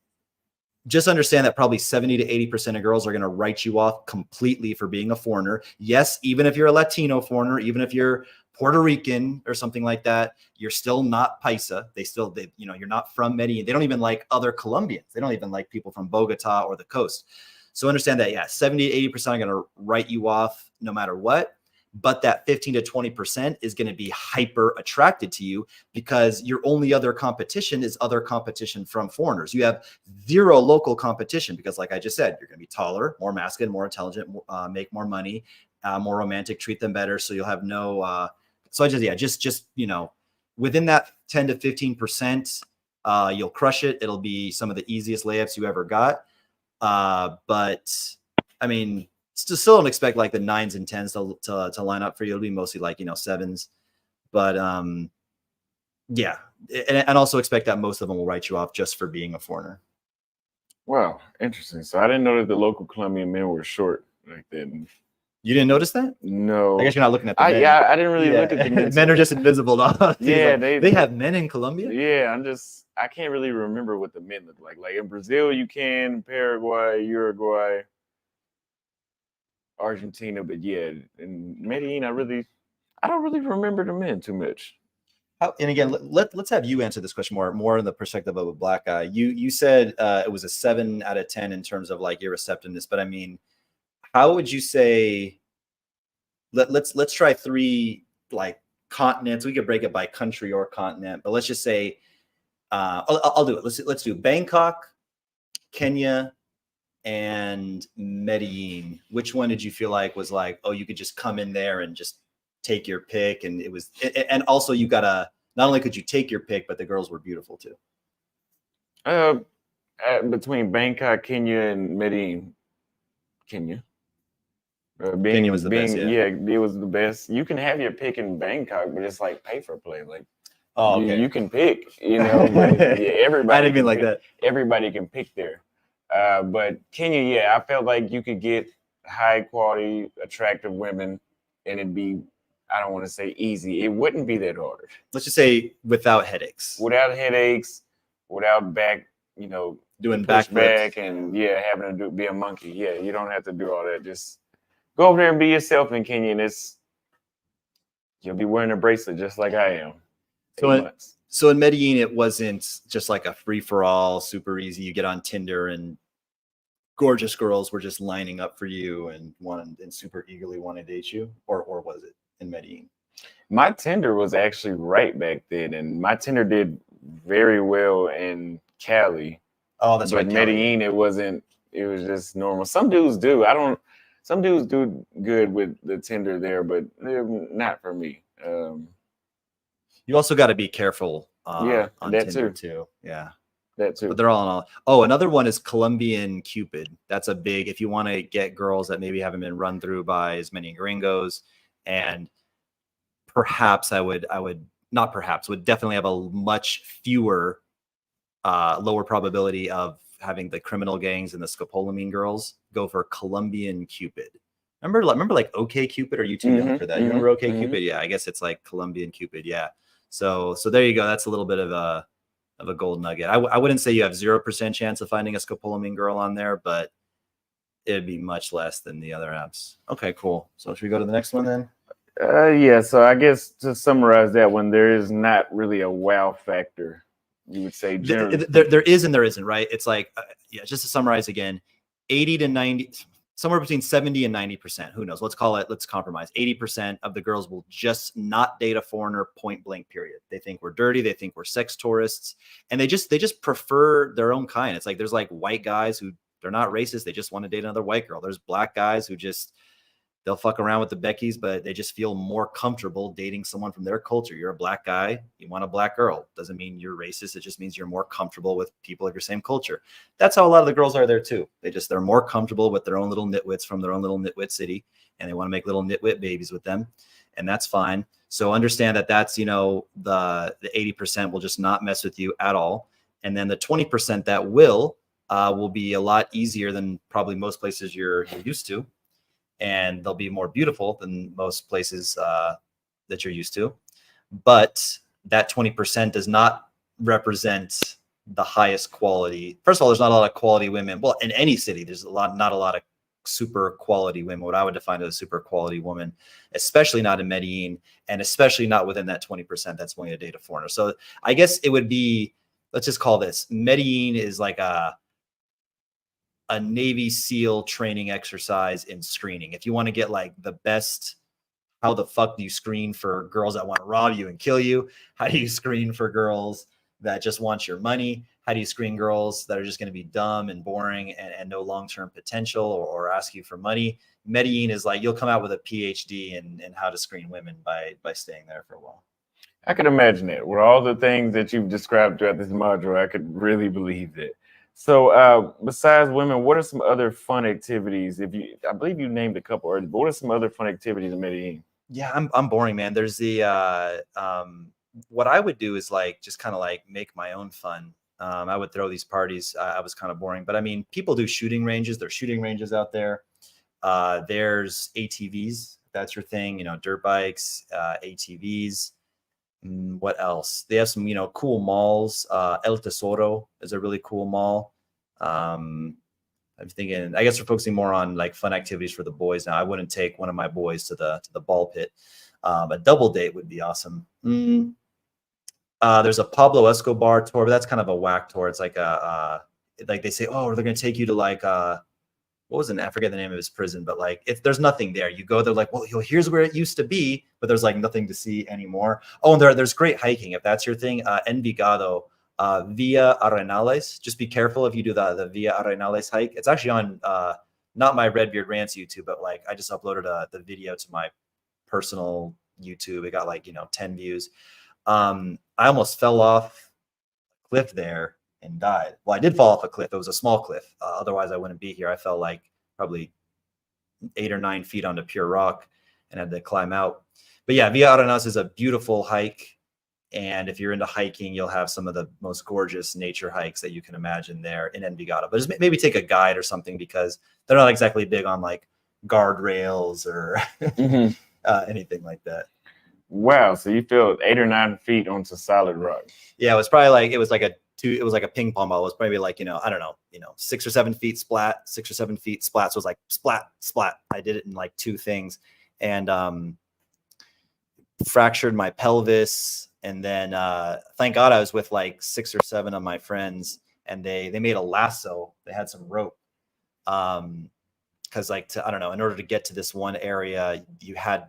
just understand that probably 70 to 80% of girls are going to write you off completely for being a foreigner. Yes, even if you're a Latino foreigner, even if you're Puerto Rican or something like that, you're still not paisa. They, you know, you're not from Medellin. They don't even like other Colombians. They don't even like people from Bogota or the coast. So understand that, yeah, 70 to 80% are going to write you off no matter what. But that 15 to 20% is going to be hyper attracted to you because your only other competition is other competition from foreigners. You have zero local competition because, like I just said, you're going to be taller, more masculine, more intelligent, make more money, more romantic, treat them better. So you'll have no. So I just you know, within that 10 to 15%, you'll crush it. It'll be some of the easiest layups you ever got. But I mean, still don't expect like the 9s and 10s to line up for you. It'll be mostly like, you know, 7s. But yeah, and also expect that most of them will write you off just for being a foreigner.
Wow, interesting. So I didn't know that the local Colombian men were short like that.
You didn't notice that?
No.
I guess you're not looking at the men.
Yeah, I didn't really look at the men.
Men are just invisible.
Yeah,
like, they have men in Colombia?
Yeah, I can't really remember what the men look like. Like in Brazil, you can, Paraguay, Uruguay, Argentina, but yeah, in Medellin, I don't really remember the men too much.
And again, let's have you answer this question more in the perspective of a black guy. You said it was a 7 out of 10 in terms of like your receptiveness, but I mean, how would you say? Let's try 3 like continents. We could break it by country or continent, but let's just say I'll do it. Let's do Bangkok, Kenya, and Medellin. Which one did you feel like was like, oh, you could just come in there and just take your pick? And it was, and also you gotta, not only could you take your pick, but the girls were beautiful too.
Between Bangkok, Kenya, and Medellin, Kenya.
Kenya was the best.
Yeah, it was the best. You can have your pick in Bangkok, but it's like pay for play. Like,
okay.
you can pick, you know. But yeah, everybody.
I didn't mean like that.
Everybody can pick there. But Kenya, yeah, I felt like you could get high quality, attractive women, and it'd be, I don't want to say easy. It wouldn't be that hard.
Let's just say without headaches.
Without headaches, without back,
Doing
push
backflips.
back and having to be a monkey. Yeah, you don't have to do all that. Just go over there and be yourself in Kenya, and you'll be wearing a bracelet just like I am.
So in Medellin, it wasn't just like a free for all, super easy. You get on Tinder and gorgeous girls were just lining up for you and super eagerly want to date you, or was it in Medellin?
My Tinder was actually right back then, and my Tinder did very well in Cali.
Oh, that's right.
But Medellin, it wasn't. It was just normal. Some dudes do. Some dudes do good with the Tinder there, but they're not for me.
You also got to be careful.
On that
Tinder too. Yeah.
That too.
But they're all in all. Oh, another one is Colombian Cupid. That's a big, if you want to get girls that maybe haven't been run through by as many gringos, and perhaps would definitely have a much fewer, lower probability of having the criminal gangs and the scopolamine girls, go for Colombian Cupid. Remember like OK Cupid? Are you too young for that? You remember OK Cupid? Yeah, I guess it's like Colombian Cupid. Yeah. So there you go. That's a little bit of a gold nugget. I wouldn't say you have 0% chance of finding a scopolamine girl on there, but it'd be much less than the other apps. Okay, cool. So should we go to the next one then?
Yeah. So I guess to summarize that one, there is not really a wow factor. You would say
there is and there isn't, right? It's like, just to summarize again, 80 to 90, somewhere between 70 and 90%. Who knows? Let's compromise. 80% of the girls will just not date a foreigner, point blank, period. They think we're dirty. They think we're sex tourists. And they just prefer their own kind. It's like, there's like white guys who, they're not racist. They just want to date another white girl. There's black guys who they'll fuck around with the Beckys, but they just feel more comfortable dating someone from their culture. You're a black guy, you want a black girl. Doesn't mean you're racist. It just means you're more comfortable with people of your same culture. That's how a lot of the girls are there too. They're more comfortable with their own little nitwits from their own little nitwit city, and they want to make little nitwit babies with them. And that's fine. So understand that that's, the 80% will just not mess with you at all. And then the 20% that will be a lot easier than probably most places you're used to. And they'll be more beautiful than most places that you're used to. But that 20% does not represent the highest quality. First of all, there's not a lot of quality women. Well, in any city, there's not a lot of super quality women, what I would define as a super quality woman, especially not in Medellin, and especially not within that 20% that's willing to date a foreigner. So I guess it would be, let's just call this, Medellin is like a Navy SEAL training exercise in screening. If you want to get like the best, how the fuck do you screen for girls that want to rob you and kill you? How do you screen for girls that just want your money? How do you screen girls that are just going to be dumb and boring and no long-term potential or ask you for money? Medellin is like, you'll come out with a PhD in how to screen women by staying there for a while.
I could imagine it. With all the things that you've described throughout this module, I could really believe that. So besides women, what are some other fun activities? I believe you named a couple already, but what are some other fun activities in Medellin?
Yeah, I'm boring, man. There's the what I would do is like just kind of like make my own fun. I would throw these parties. I was kind of boring, but I mean, people do shooting ranges. There's shooting ranges out there. There's ATVs. If that's your thing, dirt bikes, ATVs. What else? They have some, cool malls. El Tesoro is a really cool mall. I'm thinking, I guess we're focusing more on like fun activities for the boys now. I wouldn't take one of my boys to the ball pit. A double date would be awesome. There's a Pablo Escobar tour, but that's kind of a whack tour. It's like like they say, oh, they're going to take you to like, what was it? I forget the name of his prison, but like there's nothing there. You go there like, well, here's where it used to be, but there's like nothing to see anymore. Oh, and there's great hiking if that's your thing. Envigado, Via Arenales. Just be careful if you do the Via Arenales hike. It's actually on not my Redbeard Rants YouTube, but like I just uploaded the video to my personal YouTube. It got like 10 views. I almost fell off a cliff there and died. Well, I did fall off a cliff. It was a small cliff. Otherwise, I wouldn't be here. I fell like probably 8 or 9 feet onto pure rock and had to climb out. But yeah, Via Arenas is a beautiful hike. And if you're into hiking, you'll have some of the most gorgeous nature hikes that you can imagine there in Envigado. But just maybe take a guide or something, because they're not exactly big on like guardrails or anything like that.
Wow. So you feel 8 or 9 feet onto solid rock.
Yeah, it was probably like it was like a ping pong ball. It was probably like, I don't know, 6 or 7 feet splat, 6 or 7 feet splat. So it was like splat, splat. I did it in like 2 things, and fractured my pelvis. And then thank God I was with like 6 or 7 of my friends, and they made a lasso. They had some rope. Because I don't know, in order to get to this one area,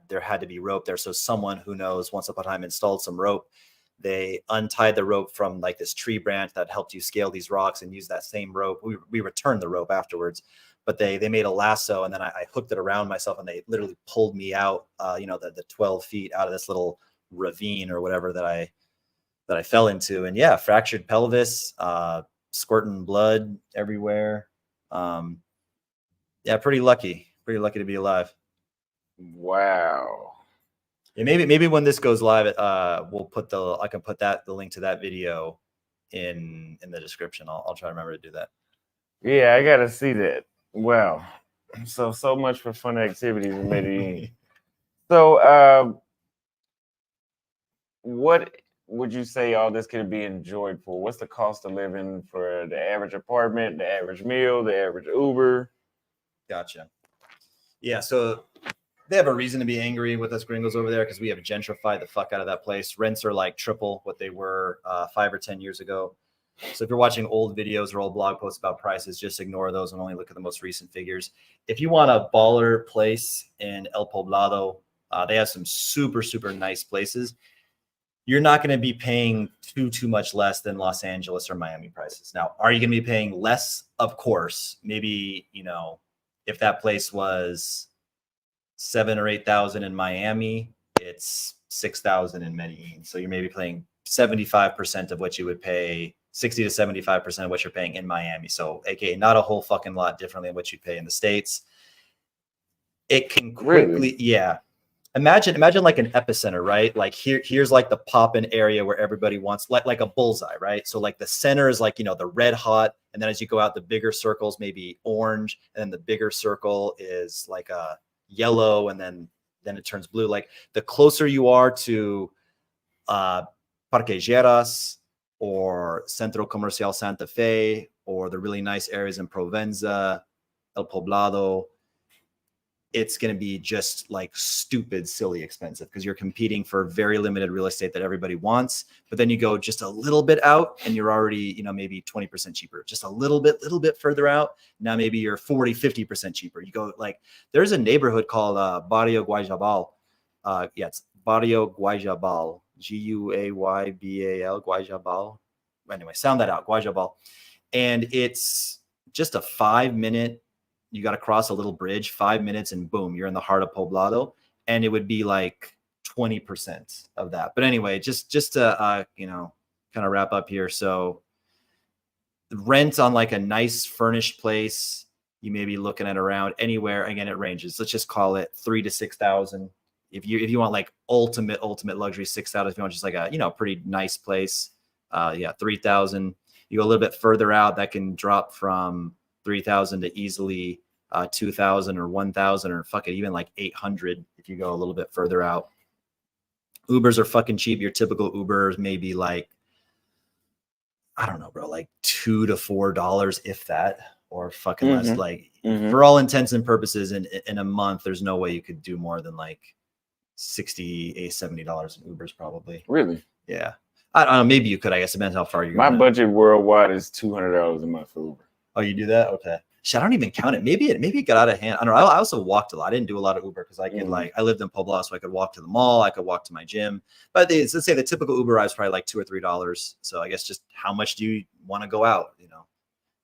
there had to be rope there. So someone who knows once upon a time installed some rope. They untied the rope from like this tree branch that helped you scale these rocks, and use that same rope. We returned the rope afterwards, but they made a lasso, and then I hooked it around myself, and they literally pulled me out, the 12 feet out of this little ravine or whatever that I fell into. And yeah, fractured pelvis, squirting blood everywhere. Yeah, pretty lucky to be alive.
Wow.
Yeah, maybe when this goes live, I can put the link to that video in the description. I'll try to remember to do that.
Yeah, I gotta see that. Wow. So much for fun activities in Medellin. So what would you say all this could be enjoyed for? What's the cost of living for the average apartment, the average meal, the average Uber?
Gotcha. Yeah, so they have a reason to be angry with us gringos over there, because we have gentrified the fuck out of that place. Rents are like triple what they were 5 or 10 years ago. So if you're watching old videos or old blog posts about prices, just ignore those and only look at the most recent figures. If you want a baller place in El Poblado, they have some super, super nice places. You're not going to be paying too much less than Los Angeles or Miami prices. Now, are you going to be paying less? Of course. Maybe, if that place was 7 or 8,000 in Miami, it's 6,000 in Medellin. So you're maybe paying 75% of what you would pay, 60 to 75% of what you're paying in Miami. So AKA not a whole fucking lot differently than what you'd pay in the States. It can quickly, yeah. Imagine like an epicenter, right? Like here's like the pop-in area where everybody wants, like a bullseye, right? So like the center is like, the red hot. And then as you go out, the bigger circles, maybe orange. And then the bigger circle is like a yellow, and then it turns blue. Like the closer you are to Parque Lleras or Centro Comercial Santa Fe, or the really nice areas in Provenza, El Poblado, it's going to be just like stupid, silly expensive, because you're competing for very limited real estate that everybody wants. But then you go just a little bit out and you're already, maybe 20% cheaper. Just a little bit further out. Now maybe you're 40, 50% cheaper. You go like, there's a neighborhood called Barrio Guayabal. It's Barrio Guayabal, Guaybal, Guayabal. Anyway, sound that out, Guayabal. And it's just a 5-minute, you got to cross a little bridge, 5 minutes, and boom, you're in the heart of Poblado. And it would be like 20% of that. But anyway, just to kind of wrap up here. So rent on like a nice furnished place, you may be looking at around anywhere. Again, it ranges. Let's just call it 3,000 to 6,000. If you want like ultimate luxury, 6,000. If you want just like a pretty nice place, 3,000. You go a little bit further out, that can drop from 3,000 to easily 2,000 or 1,000, or fuck it, even like 800 if you go a little bit further out. Ubers are fucking cheap. Your typical Uber is maybe like, I don't know, bro, like $2 to $4, if that, or fucking less. Like for all intents and purposes, in a month, there's no way you could do more than like $60, $70 in Ubers, probably.
Really?
Yeah. I don't know. Maybe you could. I guess it depends how far you're
going.
My
budget worldwide is $200 a month for Uber.
Oh, you do that? Okay. Shit, I don't even count it. Maybe it got out of hand. I don't know. I also walked a lot. I didn't do a lot of Uber because I could I lived in Poblado, so I could walk to the mall. I could walk to my gym. But let's say the typical Uber ride is probably like $2 or $3. So I guess just how much do you want to go out?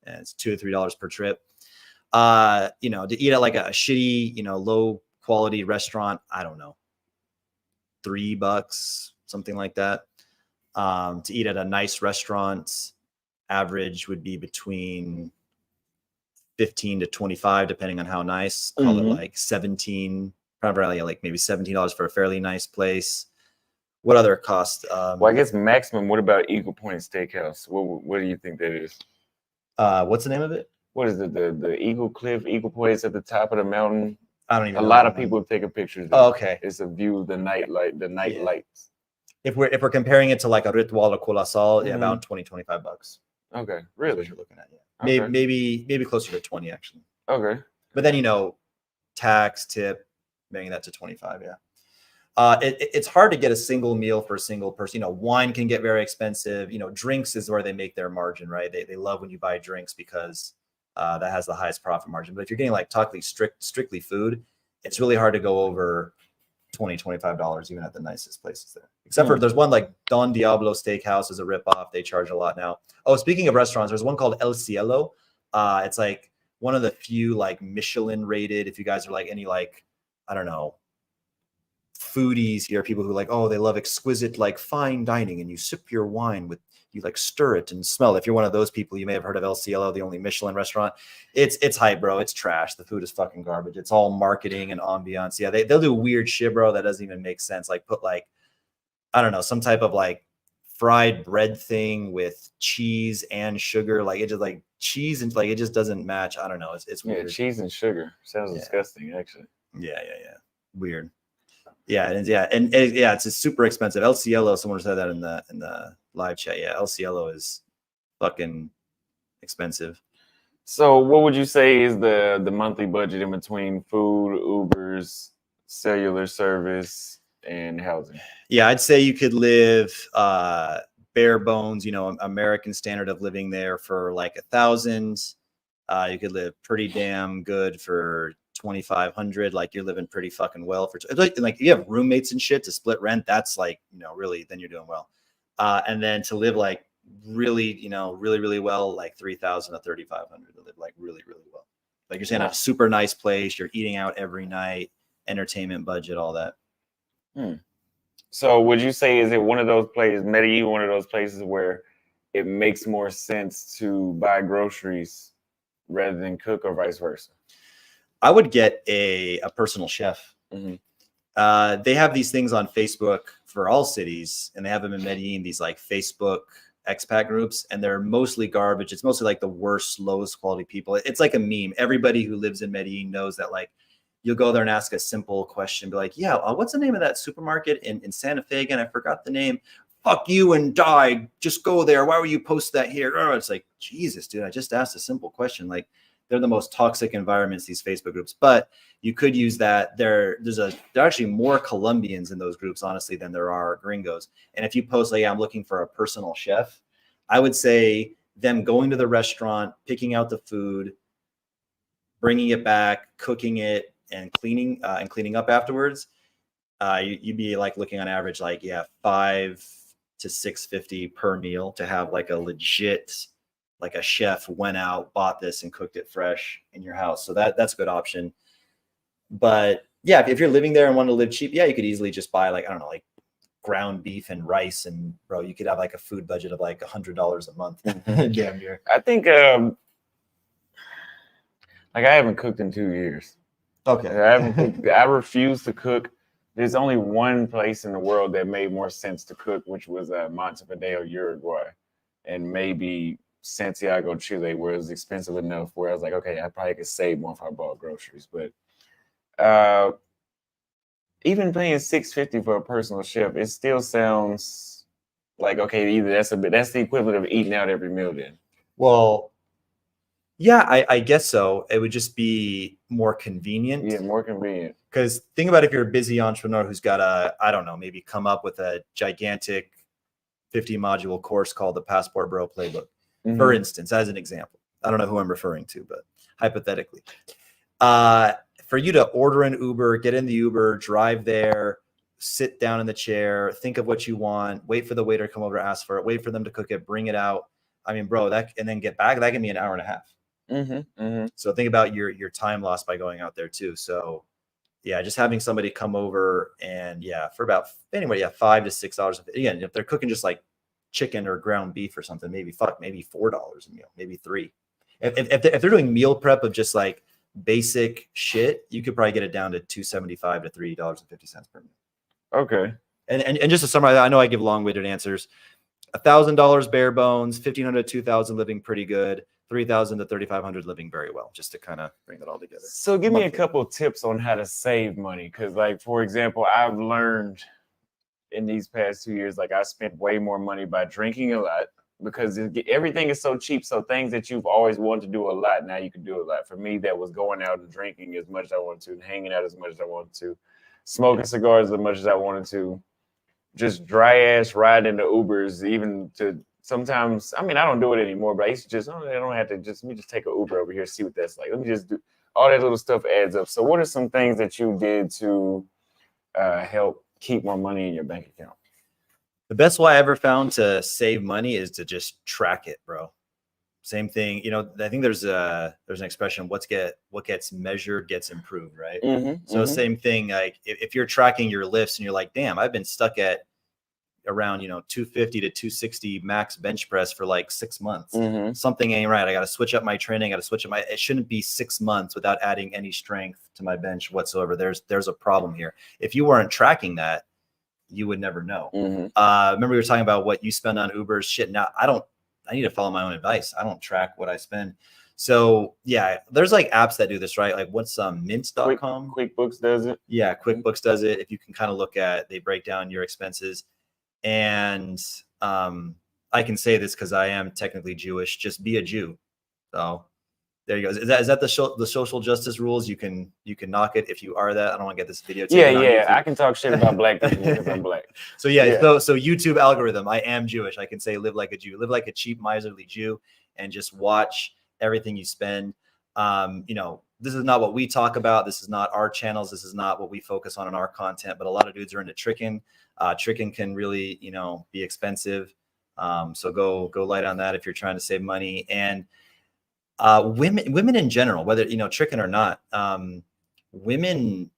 And it's $2 or $3 per trip. To eat at like a shitty, low quality restaurant, I don't know, $3, something like that. To eat at a nice restaurant, average would be between 15 to 25, depending on how nice. Call it like 17, probably like maybe $17 for a fairly nice place. What other cost?
Well, I guess maximum. What about Eagle Point Steakhouse? What do you think that is?
What's the name of it?
What is it? The Eagle Cliff, Eagle Point is at the top of the mountain.
I don't even know.
A lot of people have taken pictures there.
Oh, okay.
It's a view of the night lights.
If we're comparing it to like a Ritual or Curaçao, yeah,
Mhm.
about $20-$25.
Okay,
That's
really?
what you're looking at, yeah.
Okay.
Maybe closer to 20 actually.
Okay.
But then tax, tip, making that to 25, yeah. It's hard to get a single meal for a single person. Wine can get very expensive. Drinks is where they make their margin, right? They love when you buy drinks because that has the highest profit margin. But if you're getting like strictly food, it's really hard to go over $20-$25 even at the nicest places there. Except for there's one like Don Diablo Steakhouse is a ripoff. They charge a lot now. Oh, speaking of restaurants, there's one called El Cielo. It's like one of the few like Michelin rated. If you guys are like any like, I don't know, foodies here, people who like, oh, they love exquisite like fine dining, and you sip your wine with, you like stir it and smell. If you're one of those people, you may have heard of El Cielo, the only Michelin restaurant. It's hype, bro. It's trash. The food is fucking garbage. It's all marketing and ambiance. Yeah, they'll do weird shit, bro, that doesn't even make sense. Like put like, I don't know, some type of like fried bread thing with cheese and sugar. Like it just like cheese and like it just doesn't match. I don't know. It's weird.
Yeah, cheese and sugar sounds disgusting, actually.
Yeah. Weird. Yeah, and it's super expensive. El Cielo, someone said that in the live chat. Yeah, El Cielo is fucking expensive.
So, what would you say is the monthly budget in between food, Ubers, cellular service, and housing?
Yeah, I'd say you could live bare bones, American standard of living there for like 1,000. You could live pretty damn good for 2,500. Like you're living pretty fucking well for like you have roommates and shit to split rent. That's like, really, then you're doing well. And then to live like really, really well, like 3,000 to 3,500 to live like really, really well. Like you're saying a super nice place. You're eating out every night, entertainment budget, all that.
So would you say, is it one of those places, Medellin, one of those places where it makes more sense to buy groceries rather than cook, or vice versa?
I would get a personal chef. They have these things on Facebook for all cities, and they have them in Medellin, these like Facebook expat groups, and they're mostly garbage. It's mostly like the worst, lowest quality people. It's like a meme. Everybody who lives in Medellin knows that like you'll go there and ask a simple question, be like, yeah, what's the name of that supermarket in Santa Fe again? I forgot the name. Fuck you and die. Just go there. Why would you post that here? Oh, it's like, Jesus, dude, I just asked a simple question. Like, they're the most toxic environments, these Facebook groups. But you could use that. There are actually more Colombians in those groups, honestly, than there are gringos. And if you post like, yeah, I'm looking for a personal chef, I would say them going to the restaurant, picking out the food, bringing it back, cooking it, and cleaning up afterwards. You'd be like looking on average, like, yeah, $500 to $650 per meal to have like a legit, like a chef went out, bought this and cooked it fresh in your house. So that's a good option. But yeah, if you're living there and want to live cheap, yeah, you could easily just buy like, I don't know, like ground beef and rice, and bro, you could have like a food budget of like $100 a month. Damn near.
I think like I haven't cooked in 2 years.
Okay.
I haven't cooked. I refuse to cook. There's only one place in the world that made more sense to cook, which was Montevideo, Uruguay, and maybe Santiago, Chile, where it was expensive enough where I was like, okay, I probably could save more if I bought groceries. But even paying $650 for a personal chef, it still sounds like, okay, either that's the equivalent of eating out every meal then.
Well, yeah, I guess so. It would just be more convenient.
Yeah, more convenient.
Because think about if you're a busy entrepreneur who's got I don't know, maybe come up with a gigantic 50-module course called the Passport Bro Playbook, for instance, as an example. I don't know who I'm referring to, but hypothetically. For you to order an Uber, get in the Uber, drive there, sit down in the chair, think of what you want, wait for the waiter to come over, ask for it, wait for them to cook it, bring it out. I mean, bro, and then get back, that can be an hour and a half. So think about your time lost by going out there too. So yeah, just having somebody come over and for about anyway, $5 to $6. Again, if they're cooking just like chicken or ground beef or something, maybe $4 a meal, maybe $3. If they're doing meal prep of just like basic shit, you could probably get it down to $2.75 to $3.50 per meal.
Okay.
And just to summarize, I know I give long-winded answers. $1,000 bare bones, 1,500 to 2,000 living pretty good, 3,000 to 3,500 living very well. Just to kind of bring that all together.
So give me a couple of tips on how to save money, because like for example, I've learned in these past 2 years, like I spent way more money by drinking a lot because everything is so cheap. So things that you've always wanted to do a lot, now you can do a lot. For me, that was going out and drinking as much as I wanted to, and hanging out as much as I wanted to, smoking cigars as much as I wanted to, just dry ass riding the Ubers, even to sometimes. I mean, I don't do it anymore, but I used to just, I don't have to just, let me just take an Uber over here, see what that's like. Let me just do all that little stuff adds up. So what are some things that you did to help keep more money in your bank account?
The best way I ever found to save money is to just track it, bro. Same thing. You know, I think there's an expression, what gets measured gets improved, right? So same thing, like if you're tracking your lifts and you're like, damn, I've been stuck at around, 250 to 260 max bench press for like 6 months. Something ain't right. I got to switch up my training. I got to switch up it shouldn't be 6 months without adding any strength to my bench whatsoever. There's a problem here. If you weren't tracking that, you would never know. Remember we were talking about what you spend on Ubers. Shit. Now I need to follow my own advice. I don't track what I spend. So yeah, there's like apps that do this, right? Like what's mint.com?
QuickBooks does it.
Yeah, QuickBooks does it. If you can kind of look at, they break down your expenses. And I can say this because I am technically Jewish. Just be a Jew. So there you go. Is that the social justice rules? You can knock it if you are that. I don't want to get this video.
Yeah. I can talk shit about black people because I'm black.
So so YouTube algorithm. I am Jewish. I can say live like a Jew. Live like a cheap miserly Jew, and just watch everything you spend. This is not what we talk about. This is not our channels. This is not what we focus on in our content. But a lot of dudes are into tricking. Tricking can really, be expensive. So go light on that if you're trying to save money. And women in general, whether tricking or not, women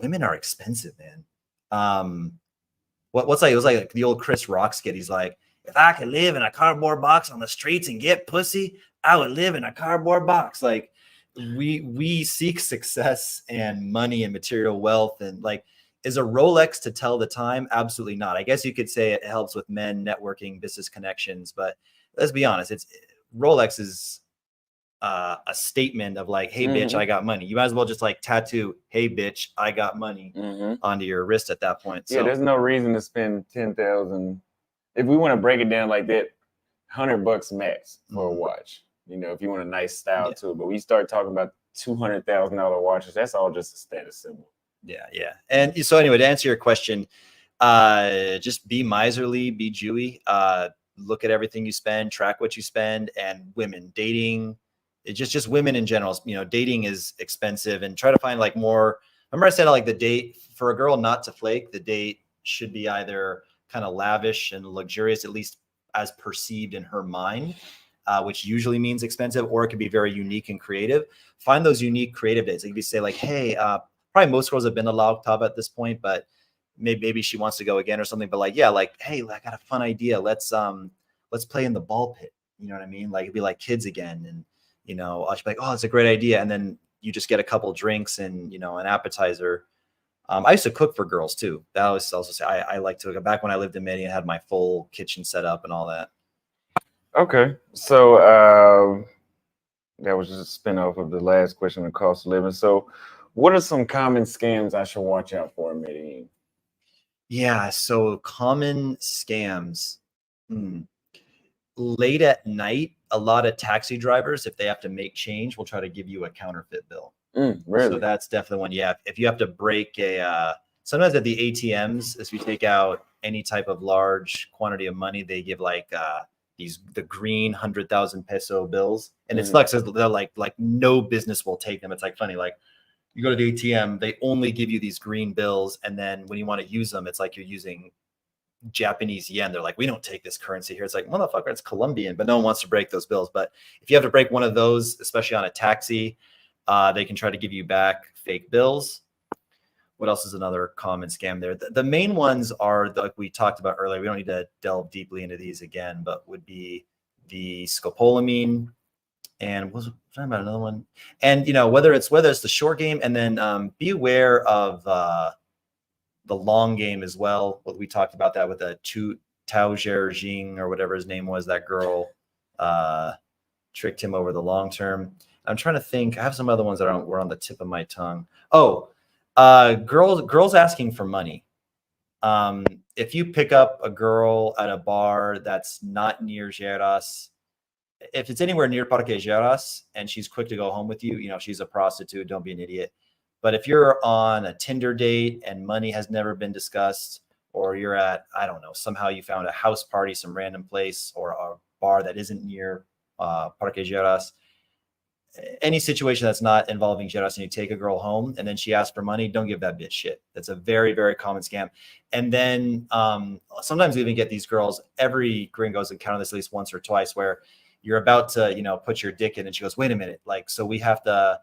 are expensive, man. What's like, it was like the old Chris Rock skit. He's like, if I could live in a cardboard box on the streets and get pussy, I would live in a cardboard box. Like we seek success and money and material wealth, and like, is a Rolex to tell the time? Absolutely not. I guess you could say it helps with men networking, business connections, but let's be honest, Rolex is a statement of like, hey bitch, I got money. You might as well just like tattoo, hey bitch, I got money onto your wrist at that point.
Yeah, there's no reason to spend 10,000 if we want to break it down like that. $100 max for a watch. If you want a nice style to it, but we start talking about $200,000 watches, that's all just a status symbol.
Yeah. And so anyway, to answer your question, just be miserly, be Jewy, look at everything you spend, track what you spend. And women dating, it's just women in general, dating is expensive, and try to find like more. Remember I said like the date for a girl not to flake, the date should be either kind of lavish and luxurious, at least as perceived in her mind, which usually means expensive, or it could be very unique and creative. Find those unique creative dates. Like you say like, hey, probably most girls have been to La Octava at this point, but maybe she wants to go again or something. But like, yeah, like, hey, I got a fun idea. Let's play in the ball pit. You know what I mean? Like it'd be like kids again. And, I'll just be like, oh, that's a great idea. And then you just get a couple drinks and, an appetizer. I used to cook for girls too. That was also say I like to cook. Back when I lived in Medellin, I had my full kitchen set up and all that.
Okay. So that was just a spinoff of the last question on cost of living. So what are some common scams I should watch out for in Medellin?
Yeah, so common scams. Late at night, a lot of taxi drivers, if they have to make change, will try to give you a counterfeit bill.
Really?
So that's definitely one. Yeah, if you have to break sometimes at the ATMs, if you take out any type of large quantity of money, they give like the green 100,000 peso bills, and it's like, they're like no business will take them. It's like funny, like you go to the ATM, they only give you these green bills, and then when you want to use them, it's like you're using Japanese yen. They're like, we don't take this currency here. It's like, motherfucker, it's Colombian, but no one wants to break those bills. But if you have to break one of those, especially on a taxi, they can try to give you back fake bills. What else is another common scam there? The main ones are, like we talked about earlier, we don't need to delve deeply into these again, but would be the scopolamine, and was talking about another one. And whether it's the short game, and then be aware of the long game as well. We talked about that with a Tao Jing or whatever his name was. That girl tricked him over the long term. I'm trying to think. I have some other ones that were on the tip of my tongue. Oh, girls asking for money. If you pick up a girl at a bar that's not near Geras, if it's anywhere near Parque Geras and she's quick to go home with you, she's a prostitute. Don't be an idiot. But if you're on a Tinder date and money has never been discussed, or you're at, I don't know, somehow you found a house party, some random place, or a bar that isn't near Parque Geras, any situation that's not involving Geras and you take a girl home and then she asks for money, don't give that bitch shit. That's a very, very common scam. And then sometimes we even get these girls, every gringo's encountered this at least once or twice, where you're about to, put your dick in and she goes, wait a minute. Like, so we have to,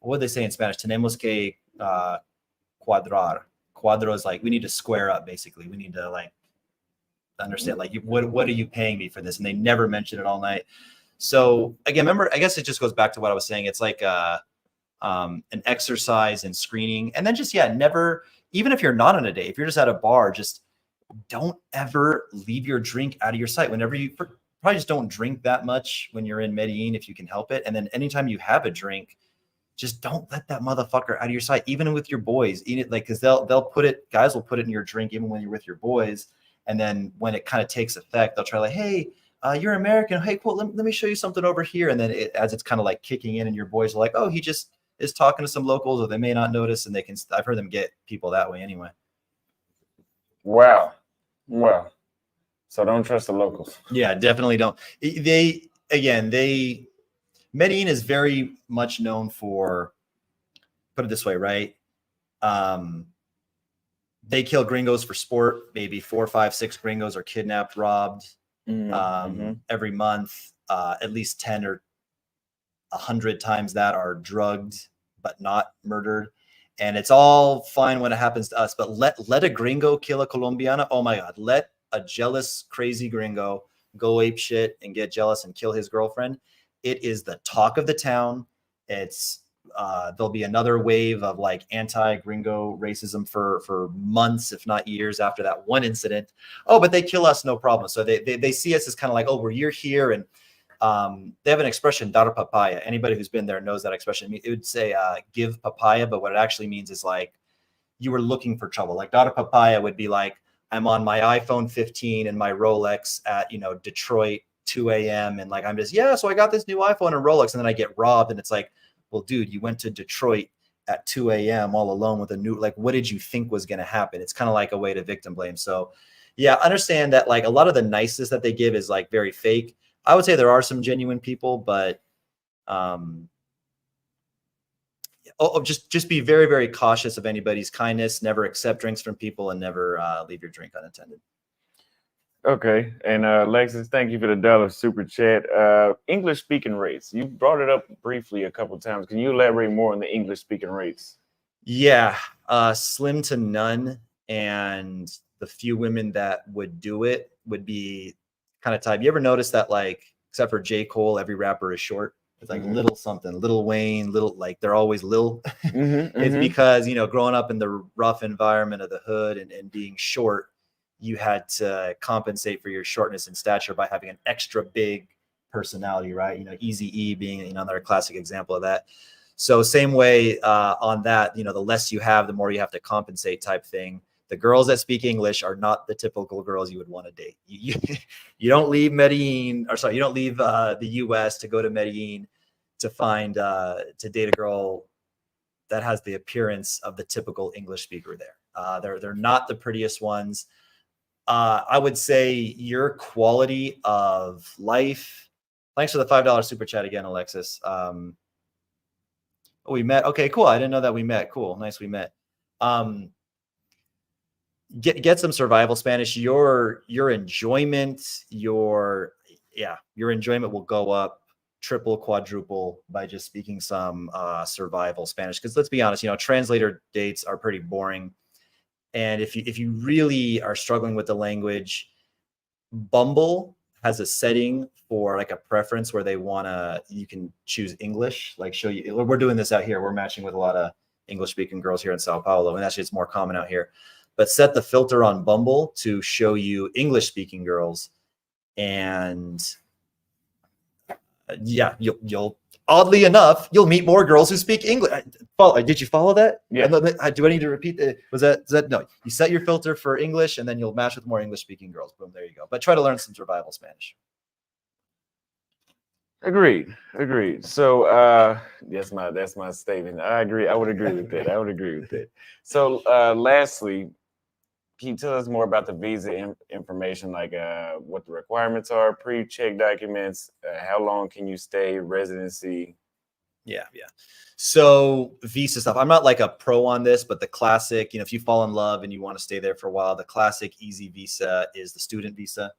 what do they say in Spanish? Tenemos que cuadrar. Cuadro is like, we need to square up, basically. We need to like understand, like, what are you paying me for this? And they never mention it all night. So again, remember, I guess it just goes back to what I was saying. It's like an exercise in screening. And then just, never, even if you're not on a date, if you're just at a bar, just don't ever leave your drink out of your sight. Whenever you probably just don't drink that much when you're in Medellin, if you can help it. And then anytime you have a drink, just don't let that motherfucker out of your sight, even with your boys. Eat it, like, because guys will put it in your drink even when you're with your boys. And then when it kind of takes effect, they'll try like, hey, you're American. Hey, cool. Let me show you something over here. And then as it's kind of like kicking in and your boys are like, oh, he just is talking to some locals, or they may not notice, and I've heard them get people that way anyway.
Wow. So don't trust the locals.
Yeah, definitely don't. Medellin is very much known for, put it this way, right? They kill gringos for sport. Maybe 4, 5, 6 gringos are kidnapped, robbed every month. At least 10 or 100 times that are drugged, but not murdered. And it's all fine when it happens to us. But let a gringo kill a Colombiana. Oh my God. Let a jealous, crazy gringo go ape shit and get jealous and kill his girlfriend. It is the talk of the town. It's there'll be another wave of like anti-gringo racism for months, if not years, after that one incident. Oh, but they kill us, no problem. So they see us as kind of like, oh, you're here. And they have an expression, dar papaya. Anybody who's been there knows that expression. It would say give papaya, but what it actually means is like you were looking for trouble. Like dar papaya would be like, I'm on my iPhone 15 and my Rolex at, Detroit, 2 a.m. And like, I'm just, so I got this new iPhone and Rolex, and then I get robbed. And it's like, well, dude, you went to Detroit at 2 a.m. all alone with a new, like, what did you think was going to happen? It's kind of like a way to victim blame. So yeah, understand that like a lot of the niceness that they give is like very fake. I would say there are some genuine people, but just be very, very cautious of anybody's kindness. Never accept drinks from people, and never leave your drink unattended.
Okay. And Alexis, thank you for the $1 super chat. English speaking rates. You brought it up briefly a couple of times. Can you elaborate more on the English speaking rates?
Yeah, slim to none. And the few women that would do it would be kind of type. You ever notice that, like, except for J. Cole, every rapper is short? It's like little something, Lil Wayne, little, like they're always Lil. It's because, growing up in the rough environment of the hood and being short, you had to compensate for your shortness and stature by having an extra big personality, right? Eazy-E being, another classic example of that. So same way on that, the less you have, the more you have to compensate type thing. The girls that speak English are not the typical girls you would want to date. You don't leave Medellin, or sorry, you don't leave the US to go to Medellin to find, to date a girl that has the appearance of the typical English speaker there. They're not the prettiest ones. I would say your quality of life. Thanks for the $5 super chat again, Alexis. We met. Okay, cool. I didn't know that we met. Cool. Nice. We met. Get some survival Spanish. Your enjoyment, your enjoyment will go up triple, quadruple by just speaking some survival Spanish. Because let's be honest, translator dates are pretty boring. And if you really are struggling with the language, Bumble has a setting for like a preference where you can choose English, like show you. We're doing this out here. We're matching with a lot of English speaking girls here in Sao Paulo, and actually it's more common out here. but set the filter on Bumble to show you English speaking girls. And yeah, you'll oddly enough, you'll meet more girls who speak English. Did you follow that?
Yeah.
Do I need to repeat it? Was that no? You set your filter for English, and then you'll match with more English speaking girls. Boom, there you go. But try to learn some survival Spanish.
Agreed. So that's my statement. I agree. I would agree with that. So lastly, can you tell us more about the visa information, like what the requirements are, pre-check documents, how long can you stay, residency?
Yeah. So visa stuff. I'm not like a pro on this, but the classic, if you fall in love and you want to stay there for a while, the classic easy visa is the student visa.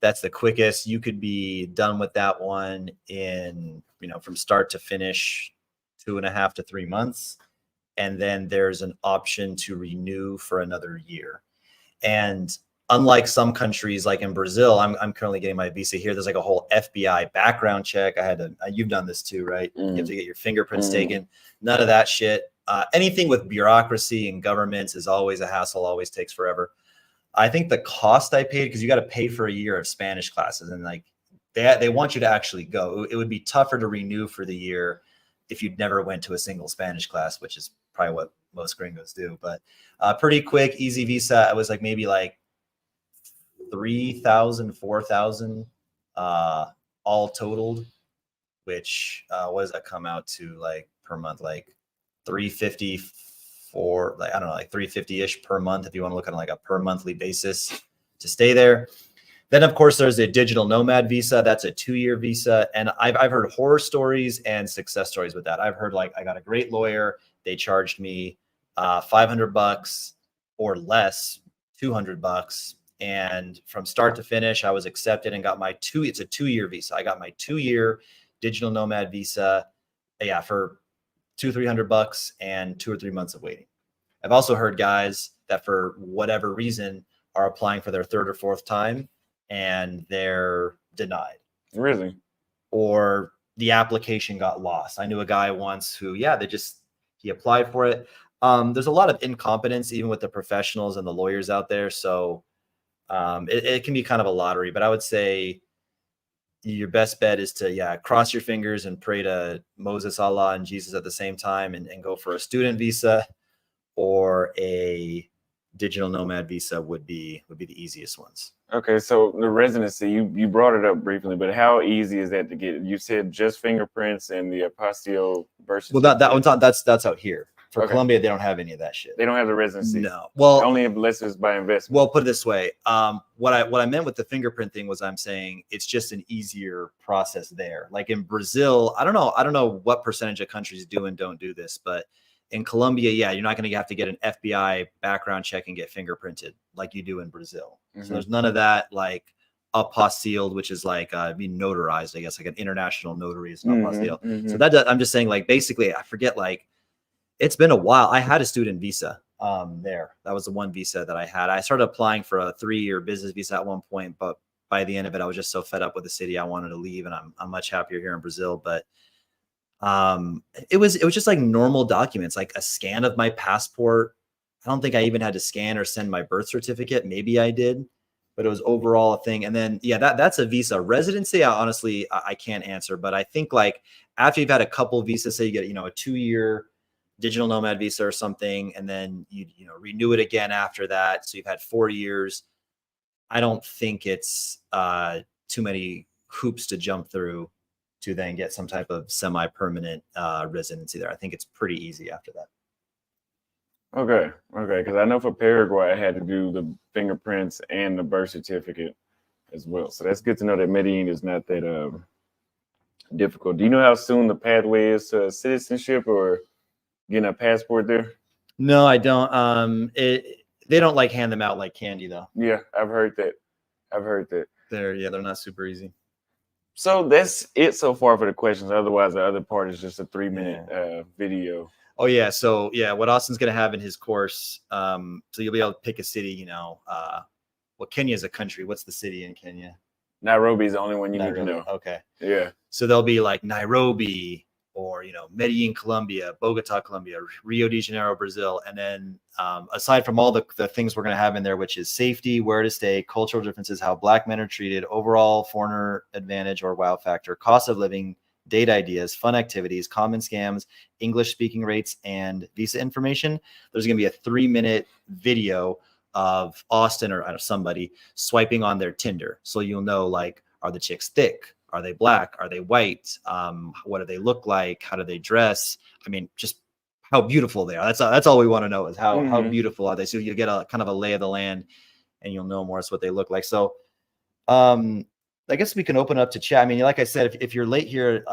That's the quickest. You could be done with that one in, from start to finish, 2.5 to 3 months. And then there's an option to renew for another year. And unlike some countries, like in Brazil, I'm currently getting my visa here. There's like a whole FBI background check. You've done this too, right? You have to get your fingerprints taken. None of that shit. Anything with bureaucracy and governments is always a hassle, always takes forever. I think the cost I paid, because you got to pay for a year of Spanish classes, and like they want you to actually go. It would be tougher to renew for the year if you'd never went to a single Spanish class, which is probably what most gringos do. But pretty quick, easy visa. It was like maybe like 3,000, 4,000 all totaled, which what does that come out to like per month? Like 350 for like, I don't know, like 350-ish per month if you want to look on like a per monthly basis to stay there. Then, of course, there's a digital nomad visa. That's a 2-year visa. And I've heard horror stories and success stories with that. I've heard like I got a great lawyer. They charged me $500 or less, $200. And from start to finish, I was accepted and got it's a 2-year visa. I got my 2-year digital nomad visa. Yeah, for $200-300 and 2 or 3 months of waiting. I've also heard guys that for whatever reason are applying for their 3rd or 4th time and they're denied.
Really?
Or the application got lost. I knew a guy once who, he applied for it. There's a lot of incompetence even with the professionals and the lawyers out there. So it can be kind of a lottery, but I would say your best bet is to, cross your fingers and pray to Moses, Allah, and Jesus at the same time and go for a student visa, or a digital nomad visa would be the easiest ones.
Okay, so the residency, you brought it up briefly, but how easy is that to get? You said just fingerprints and the apostille versus.
Well, that one's not. That's out here. For Colombia, they don't have any of that shit.
They don't have the residency.
No. Well,
only unless it's by investment.
Well, put it this way. What I meant with the fingerprint thing was I'm saying it's just an easier process there. Like in Brazil, I don't know what percentage of countries do and don't do this, but in Colombia, you're not going to have to get an FBI background check and get fingerprinted like you do in Brazil. So there's none of that, like apostilled, which is like notarized, I guess, like an international notary is an apostille. So I'm just saying, like, basically, I forget, like, it's been a while. I had a student visa there. That was the one visa that I had. I started applying for a 3-year business visa at one point, but by the end of it, I was just so fed up with the city. I wanted to leave, and I'm much happier here in Brazil. But it was just like normal documents, like a scan of my passport. I don't think I even had to scan or send my birth certificate. Maybe I did, but it was overall a thing. And then, that's a visa. Residency, I can't answer, but I think like after you've had a couple visas, say you get, a 2-year digital nomad visa or something, and then you renew it again after that. So you've had 4 years. I don't think it's too many hoops to jump through to then get some type of semi-permanent residency there. I think it's pretty easy after that.
Okay. Because I know for Paraguay, I had to do the fingerprints and the birth certificate as well. So that's good to know that Medellin is not that difficult. Do you know how soon the pathway is to citizenship or getting a passport there?
No, I don't. They don't like hand them out like candy though.
Yeah, I've heard that.
They're not super easy.
So that's it so far for the questions. Otherwise, the other part is just a 3-minute video.
Oh yeah. So what Austin's gonna have in his course. So you'll be able to pick a city. Well, Kenya is a country. What's the city in Kenya?
Nairobi is the only one you need to know.
Okay.
Yeah.
So they'll be like Nairobi or Medellin, Colombia, Bogota, Colombia, Rio de Janeiro, Brazil. And then aside from all the things we're going to have in there, which is safety, where to stay, cultural differences, how Black men are treated, overall foreigner advantage or wow factor, cost of living, date ideas, fun activities, common scams, English speaking rates, and visa information. There's going to be a 3-minute video of Austin or somebody swiping on their Tinder. So you'll know, like, are the chicks thick? Are they Black? Are they white? What do they look like? How do they dress? I mean, just how beautiful they are. That's all we want to know is how beautiful are they? So you get a kind of a lay of the land, and you'll know more as what they look like. So I guess we can open up to chat. I mean, like I said, if you're late here,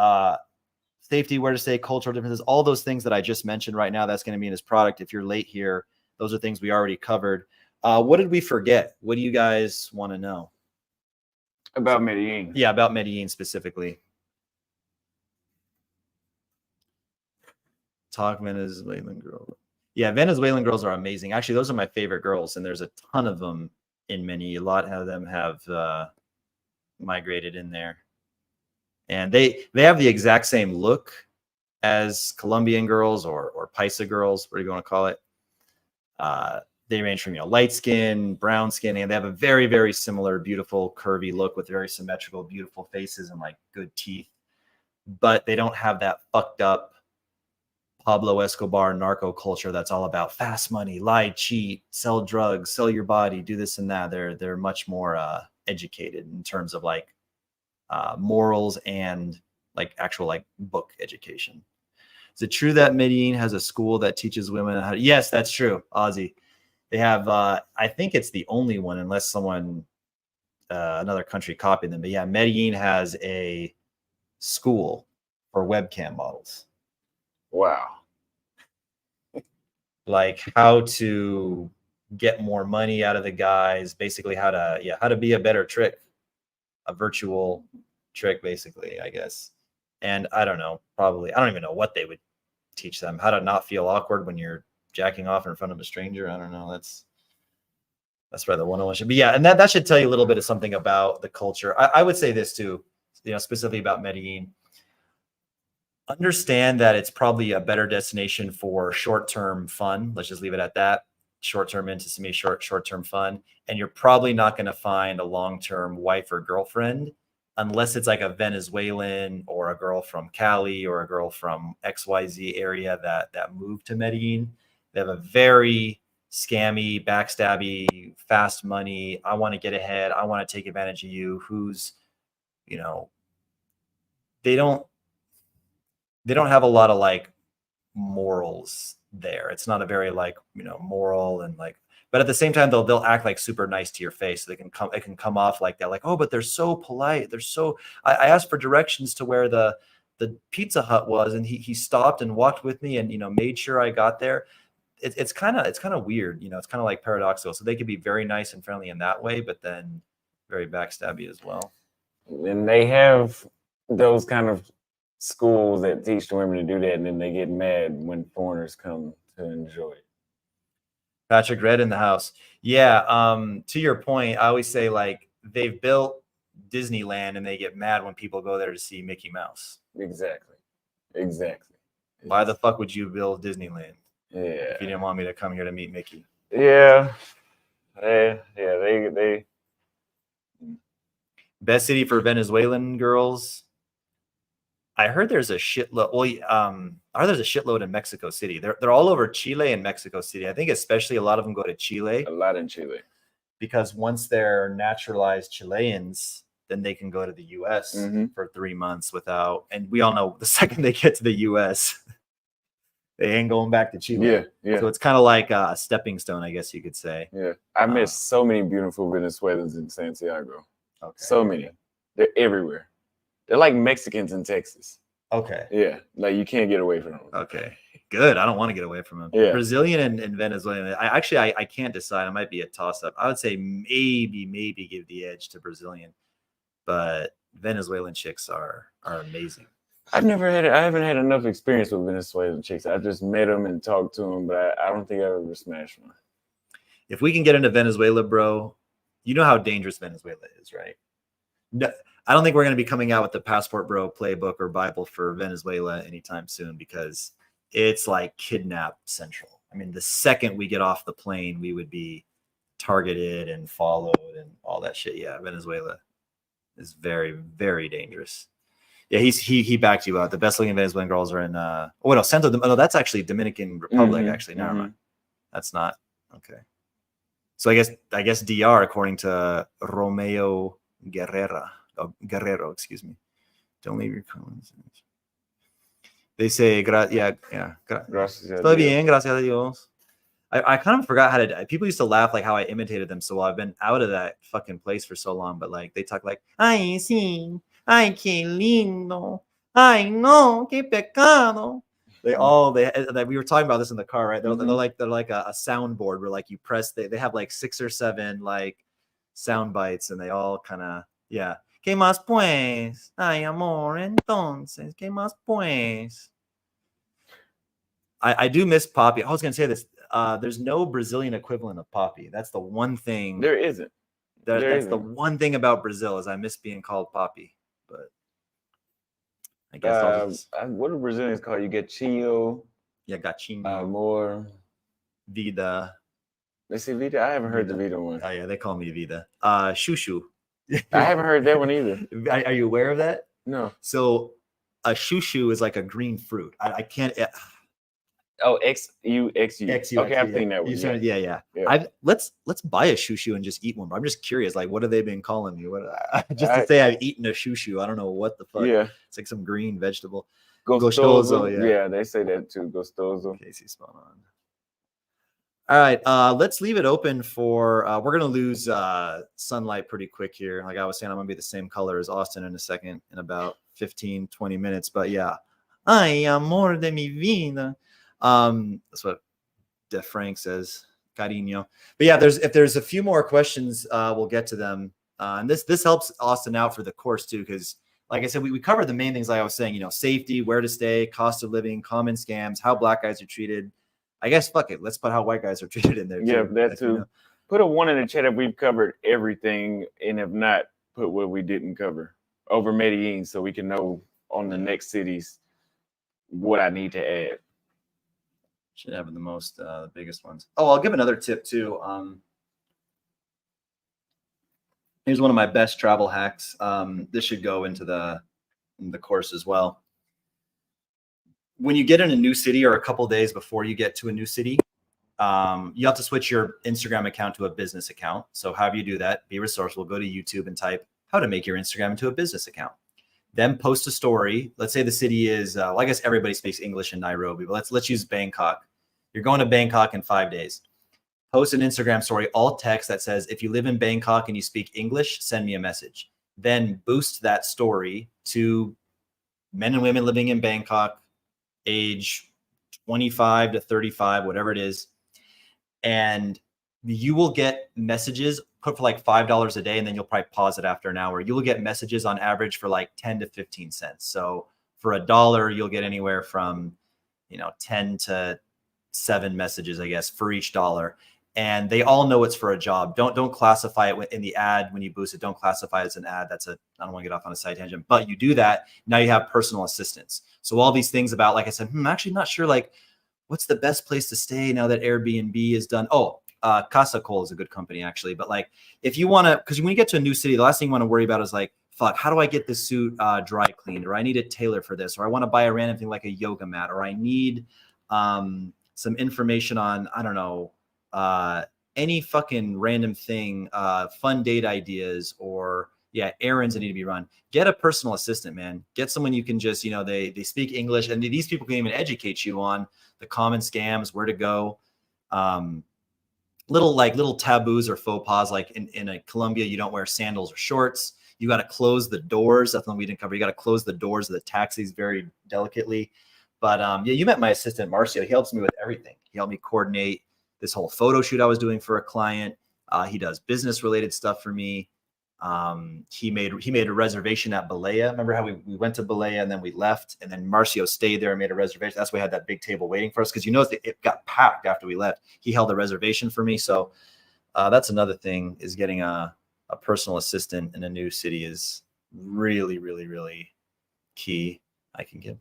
safety, where to stay, cultural differences, all those things that I just mentioned right now, that's going to be in his product. If you're late here, those are things we already covered. What did we forget? What do you guys want to know?
About Medellin.
Yeah, about Medellin specifically. Talk Venezuelan girl. Yeah, Venezuelan girls are amazing. Actually, those are my favorite girls, and there's a ton of them in Medellin. A lot of them have migrated in there, and they have the exact same look as Colombian girls or Paisa girls, whatever you want to call it. They range from light skin, brown skin, and they have a very, very similar, beautiful, curvy look with very symmetrical, beautiful faces and like good teeth. But they don't have that fucked up Pablo Escobar narco culture that's all about fast money, lie, cheat, sell drugs, sell your body, do this and that. They're much more educated in terms of like morals and like actual like book education. Is it true that Medellin has a school that teaches women how to? Yes, that's true, Ozzy. They have, I think it's the only one, unless someone, another country copied them. But yeah, Medellin has a school for webcam models.
Wow.
Like how to get more money out of the guys, basically how to be a better trick, a virtual trick, basically, I guess. And I don't know, probably, I don't even know what they would teach them. How to not feel awkward when you're jacking off in front of a stranger. I don't know. That's probably the 101 should be. Yeah. And that should tell you a little bit of something about the culture. I would say this too, specifically about Medellin. Understand that it's probably a better destination for short-term fun. Let's just leave it at that. Short-term intimacy, short-term fun. And you're probably not going to find a long-term wife or girlfriend unless it's like a Venezuelan or a girl from Cali or a girl from XYZ area that moved to Medellin. They have a very scammy, backstabby, fast money. I want to get ahead. I want to take advantage of you. Who's, they don't have a lot of like morals there. It's not a very like, moral and like, but at the same time they'll act like super nice to your face. So it can come off like that. Like, oh, but they're so polite. They're so, I asked for directions to where the Pizza Hut was, and he stopped and walked with me and, made sure I got there. It's kind of weird. It's kind of like paradoxical. So they could be very nice and friendly in that way, but then very backstabby as well.
And they have those kind of schools that teach the women to do that, and then they get mad when foreigners come to enjoy it.
Patrick Red in the house. Yeah. To your point, I always say like they've built Disneyland and they get mad when people go there to see Mickey Mouse.
Exactly.
Why the fuck would you build Disneyland?
Yeah.
If you didn't want me to come here to meet Mickey.
Yeah. They.
Best city for Venezuelan girls. I heard there's a shitload. I heard there's a shitload in Mexico City. They're all over Chile and Mexico City. I think especially a lot of them go to Chile.
A lot in Chile.
Because once they're naturalized Chileans, then they can go to the U.S. For 3 months without. And we all know the second they get to the U.S., they ain't going back to Chile.
Yeah.
So it's kind of like a stepping stone, I guess you could say.
Yeah. I met so many beautiful Venezuelans in Santiago.
Okay.
So many. They're everywhere. They're like Mexicans in Texas.
Okay.
Yeah. Like you can't get away from them.
Okay. Good. I don't want to get away from them.
Yeah.
Brazilian and Venezuelan. I can't decide. It might be a toss-up. I would say maybe give the edge to Brazilian. But Venezuelan chicks are amazing.
I haven't had enough experience with Venezuelan chicks. I just met them and talked to them, but I don't think I ever smashed one.
If we can get into Venezuela, bro, you know how dangerous Venezuela is, right? No, I don't think we're going to be coming out with the Passport Bro playbook or Bible for Venezuela anytime soon because it's like kidnap central. I mean, the second we get off the plane, we would be targeted and followed and all that shit. Yeah, Venezuela is very, very dangerous. Yeah, he backed you out. The best looking Venezuelan girls are in no, that's actually Dominican Republic, actually. Never mind. That's not okay. So I guess DR, according to Romeo Guerrero, excuse me. Don't leave your comments. They say,
Gracias
Está bien, gracias a Dios. I kind of forgot how to. People used to laugh like how I imitated them so well. I've been out of that fucking place for so long, but like they talk like, ay, sí, ay, qué lindo, ay, no, qué pecado. We were talking about this in the car, right? They're like a soundboard where like you press. They have like 6 or 7 like sound bites, and they all kind of ¿Qué más pues? Ay, amor, entonces, ¿qué más pues? I do miss Poppy. I was going to say this. There's no Brazilian equivalent of Poppy. That's the one thing.
There isn't.
That's the one thing about Brazil is I miss being called Poppy. But I guess
what do Brazilians call you? Gatinho.
Yeah, gatinho.
Amor.
Vida.
They say Vida. I haven't heard the Vida one.
Oh yeah, they call me Vida. Shushu.
I haven't heard that one either.
Are you aware of that?
No.
So a shushu is like a green fruit. I can't.
Oh, XU. Okay, I've seen that one.
Yeah. Let's buy a shushu and just eat one. But I'm just curious, like, what have they been calling me? To say I've eaten a shushu, I don't know what the fuck.
Yeah,
it's like some green vegetable.
Gostoso. Yeah, they say that too. Gostoso.
Casey spot on. All right, let's leave it open for. We're gonna lose sunlight pretty quick here. Like I was saying, I'm gonna be the same color as Austin in a second, in about 15-20 minutes. But yeah, ay amor de mi vida. That's what De Frank says, cariño. But yeah, if there's a few more questions, we'll get to them. And this helps Austin out for the course too, because like I said, we covered the main things. Like I was saying, safety, where to stay, cost of living, common scams, how black guys are treated. I guess fuck it, let's put how white guys are treated in there.
Yeah, that too. Put a 1 in the chat if we've covered everything, and if not, put what we didn't cover over Medellin, so we can know on the next cities what I need to add.
Should have the biggest ones. Oh, I'll give another tip too. Here's one of my best travel hacks. This should go into the course as well. When you get in a new city or a couple days before you get to a new city, you have to switch your Instagram account to a business account. So how do you do that? Be resourceful. Go to YouTube and type how to make your Instagram into a business account. Then post a story. Let's say the city is, well, I guess everybody speaks English in Nairobi, but let's use Bangkok. You're going to Bangkok in 5 days. Post an Instagram story, all text that says, if you live in Bangkok and you speak English, send me a message. Then boost that story to men and women living in Bangkok, age 25 to 35, whatever it is. And you will get messages put for like $5 a day, and then you'll probably pause it after an hour. You will get messages on average for like 10 to 15 cents. So for $1, you'll get anywhere from 10 to 7 messages, I guess, for each dollar. And they all know it's for a job. Don't classify it in the ad when you boost it. Don't classify it as an ad. I don't want to get off on a side tangent, but you do that. Now you have personal assistance. So all these things about, like I said, I'm actually not sure, like, what's the best place to stay now that Airbnb is done? Oh, Casa Cole is a good company, actually. But like, if you want to, because when you get to a new city, the last thing you want to worry about is like, fuck, how do I get this suit dry cleaned? Or I need it tailored for this. Or I want to buy a random thing like a yoga mat. Or I need some information on, I don't know, any fucking random thing, fun date ideas, or errands that need to be run. Get a personal assistant, man. Get someone you can just, they speak English, and these people can even educate you on the common scams, where to go. Little taboos or faux pas, like in Colombia, you don't wear sandals or shorts. You got to close the doors. That's one we didn't cover. You got to close the doors of the taxis very delicately. But you met my assistant, Marcio. He helps me with everything. He helped me coordinate this whole photo shoot I was doing for a client. He does business related stuff for me. He made a reservation at Balea. Remember how we went to Balea and then we left, and then Marcio stayed there and made a reservation. That's why we had that big table waiting for us, because it got packed after we left. He held a reservation for me. So that's another thing, is getting a personal assistant in a new city is really, really, really key. I can get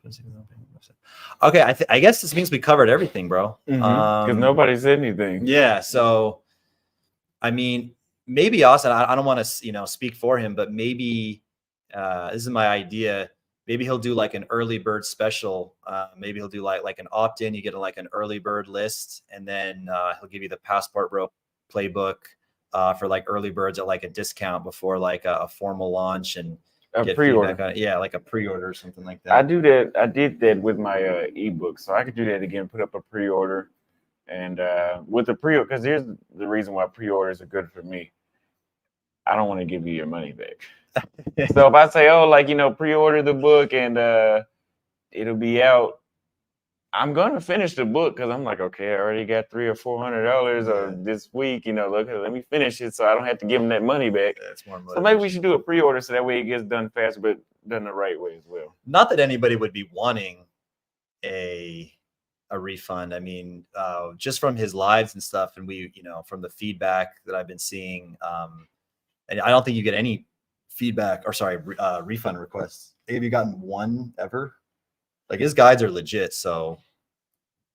okay. I guess this means we covered everything, bro.
Because nobody said anything.
Yeah. So, I mean, maybe Austin. I don't want to, speak for him, but maybe this is my idea. Maybe he'll do like an early bird special. Maybe he'll do like an opt-in. You get like an early bird list, and then he'll give you the Passport Bro playbook for like early birds at like a discount before like a formal launch and
A pre-order.
on it. Yeah, like a pre-order or something like that.
I do that. I did that with my ebook, so I could do that again. Put up a pre-order, and with the pre-order, because here's the reason why pre-orders are good for me. I don't want to give you your money back. So if I say, oh, like, pre-order the book and it'll be out, I'm gonna finish the book because I'm like, okay, I already got $300 or $400 this week. Look, let me finish it so I don't have to give them that money back.
That's more
so maybe we should do a pre-order so that way it gets done faster, but done the right way as well.
Not that anybody would be wanting a refund. I mean, just from his lives and stuff, and we, from the feedback that I've been seeing, and I don't think you get any feedback or refund requests. Have you gotten one ever? Like his guides are legit, so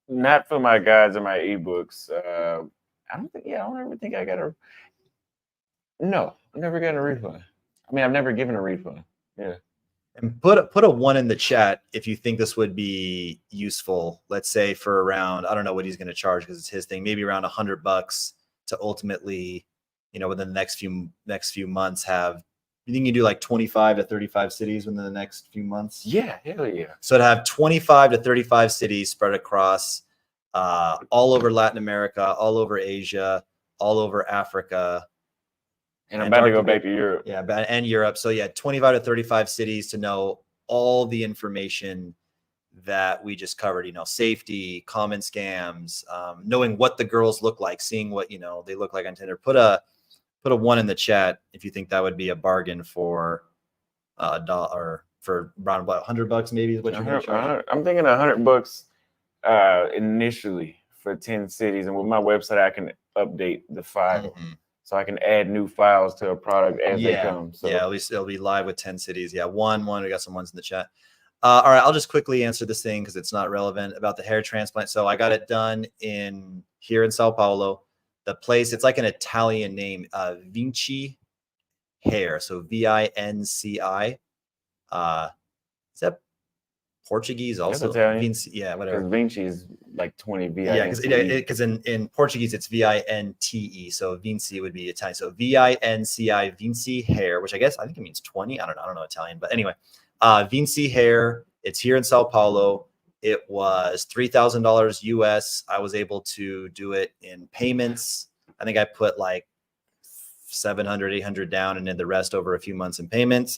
not for my guides or my ebooks. I don't ever think I got a. No, I never got a refund. I mean, I've never given a refund. Yeah.
And put a 1 in the chat if you think this would be useful. Let's say for around, I don't know what he's going to charge because it's his thing. Maybe around $100 to ultimately, within the next few months have. You think you do like 25 to 35 cities within the next few months?
Yeah, hell yeah.
So to have 25 to 35 cities spread across all over Latin America, all over Asia, all over Africa.
And I'm about to go back to Europe.
Yeah, and Europe. So yeah, 25 to 35 cities to know all the information that we just covered, safety, common scams, knowing what the girls look like, seeing what, they look like on Tinder. Put a 1 in the chat if you think that would be a bargain for $1 for around about $100 maybe is what you're going to charge.
I'm thinking $100 initially for 10 cities, and with my website I can update the file, so I can add new files to a product as they come. So
at least it'll be live with 10 cities. Yeah, one. We got some ones in the chat. All right, I'll just quickly answer this thing because it's not relevant about the hair transplant. So I got it done here in Sao Paulo. The place, it's like an Italian name, Vinci Hair. So Vinci. Is that Portuguese also?
Italian.
Vinci, yeah, whatever.
Because Vinci is like 20 V.
Yeah, because in Portuguese it's Vinte. So Vinci would be Italian. So Vinci, Vinci Hair, which I think it means 20. I don't know Italian, but anyway, Vinci Hair. It's here in Sao Paulo. It was $3,000 US. I was able to do it in payments. I think I put like 700, 800 down and then the rest over a few months in payments.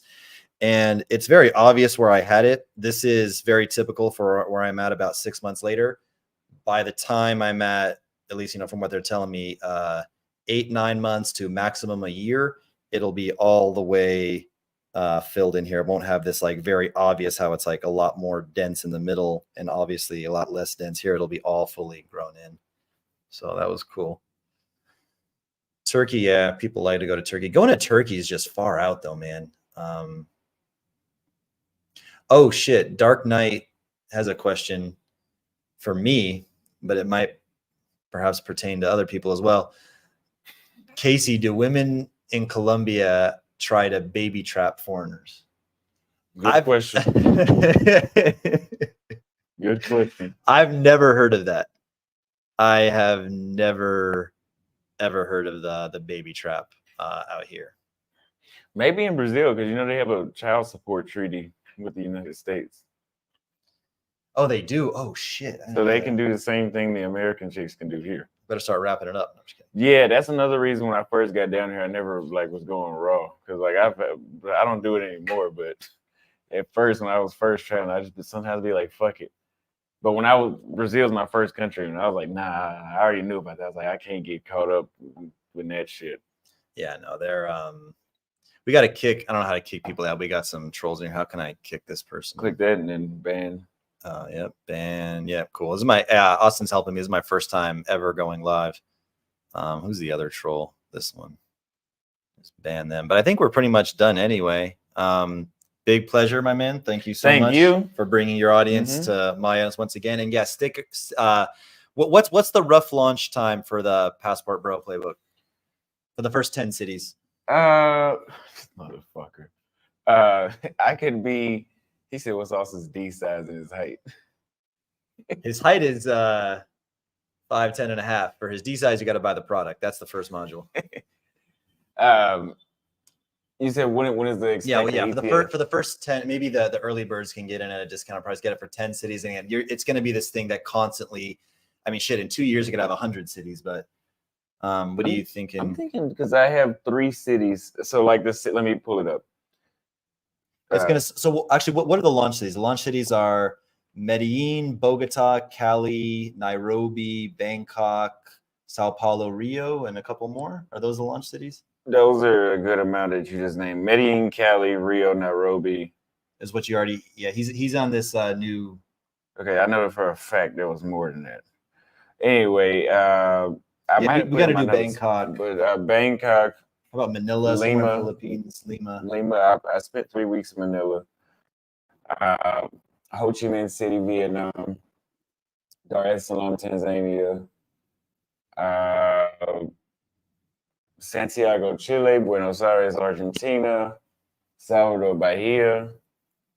And it's very obvious where I had it. This is very typical for where I'm at about 6 months later. By the time I'm at least, from what they're telling me, 8-9 months to maximum a year, it'll be all the way filled in here. It won't have this like very obvious how it's like a lot more dense in the middle and obviously a lot less dense here. It'll be all fully grown in. So that was cool. Turkey, yeah, people like to go to Turkey. Going to Turkey is just far out though, man. Oh shit, Dark Knight has a question for me, but it might perhaps pertain to other people as well. Casey, do women in Colombia try to baby trap foreigners?
Good question. Good question.
I've never heard of that. I have never ever heard of the baby trap out here.
Maybe in Brazil, because they have a child support treaty with the United States.
Oh, they do? Oh shit.
So they can do the same thing the American chicks can do here.
Better start wrapping it up. No, I'm just kidding.
Yeah, that's another reason when I first got down here, I never was going raw, because I don't do it anymore. But at first, when I was first traveling, I just sometimes be like, fuck it. But when Brazil's my first country, and I was like, nah, I already knew about that. I was like, I can't get caught up with that shit.
Yeah, no, they're we got to kick. I don't know how to kick people out. We got some trolls in here. How can I kick this person?
Click that and then ban.
Yep, ban. Yeah, cool. This is my Austin's helping me. This is my first time ever going live. Who's the other troll? This one. Just ban them. But I think we're pretty much done anyway. Big pleasure, my man. Thank you so
Thank
much
you.
for bringing your audience to my audience once again. And yeah, what's the rough launch time for the Passport Bro playbook for the first 10 cities?
Motherfucker. I could be. He said, "What's Austin's D size and his height?"
His height is 5'10" and a half. For his D size, you got to buy the product. That's the first module.
You said when is the expected
for the first 10, maybe the early birds can get in at a discount price, get it for 10 cities, and it's going to be this thing that constantly. I mean, shit. In 2 years, you could have 100 cities, but what are you thinking?
I'm thinking because I have 3 cities. So like this, let me pull it up.
It's gonna. So actually, what are the launch cities? The launch cities are Medellin, Bogota, Cali, Nairobi, Bangkok, Sao Paulo, Rio, and a couple more. Are those the launch cities?
Those are a good amount that you just named. Medellin, Cali, Rio, Nairobi.
Is what you already. Yeah, he's on this new.
Okay, I know for a fact there was more than that. Anyway,
we got to do Bangkok.
But Bangkok.
How about Manila?
Lima,
Philippines. Lima.
I spent 3 weeks in Manila. Ho Chi Minh City, Vietnam. Dar es Salaam, Tanzania. Santiago, Chile. Buenos Aires, Argentina. Salvador, Bahia.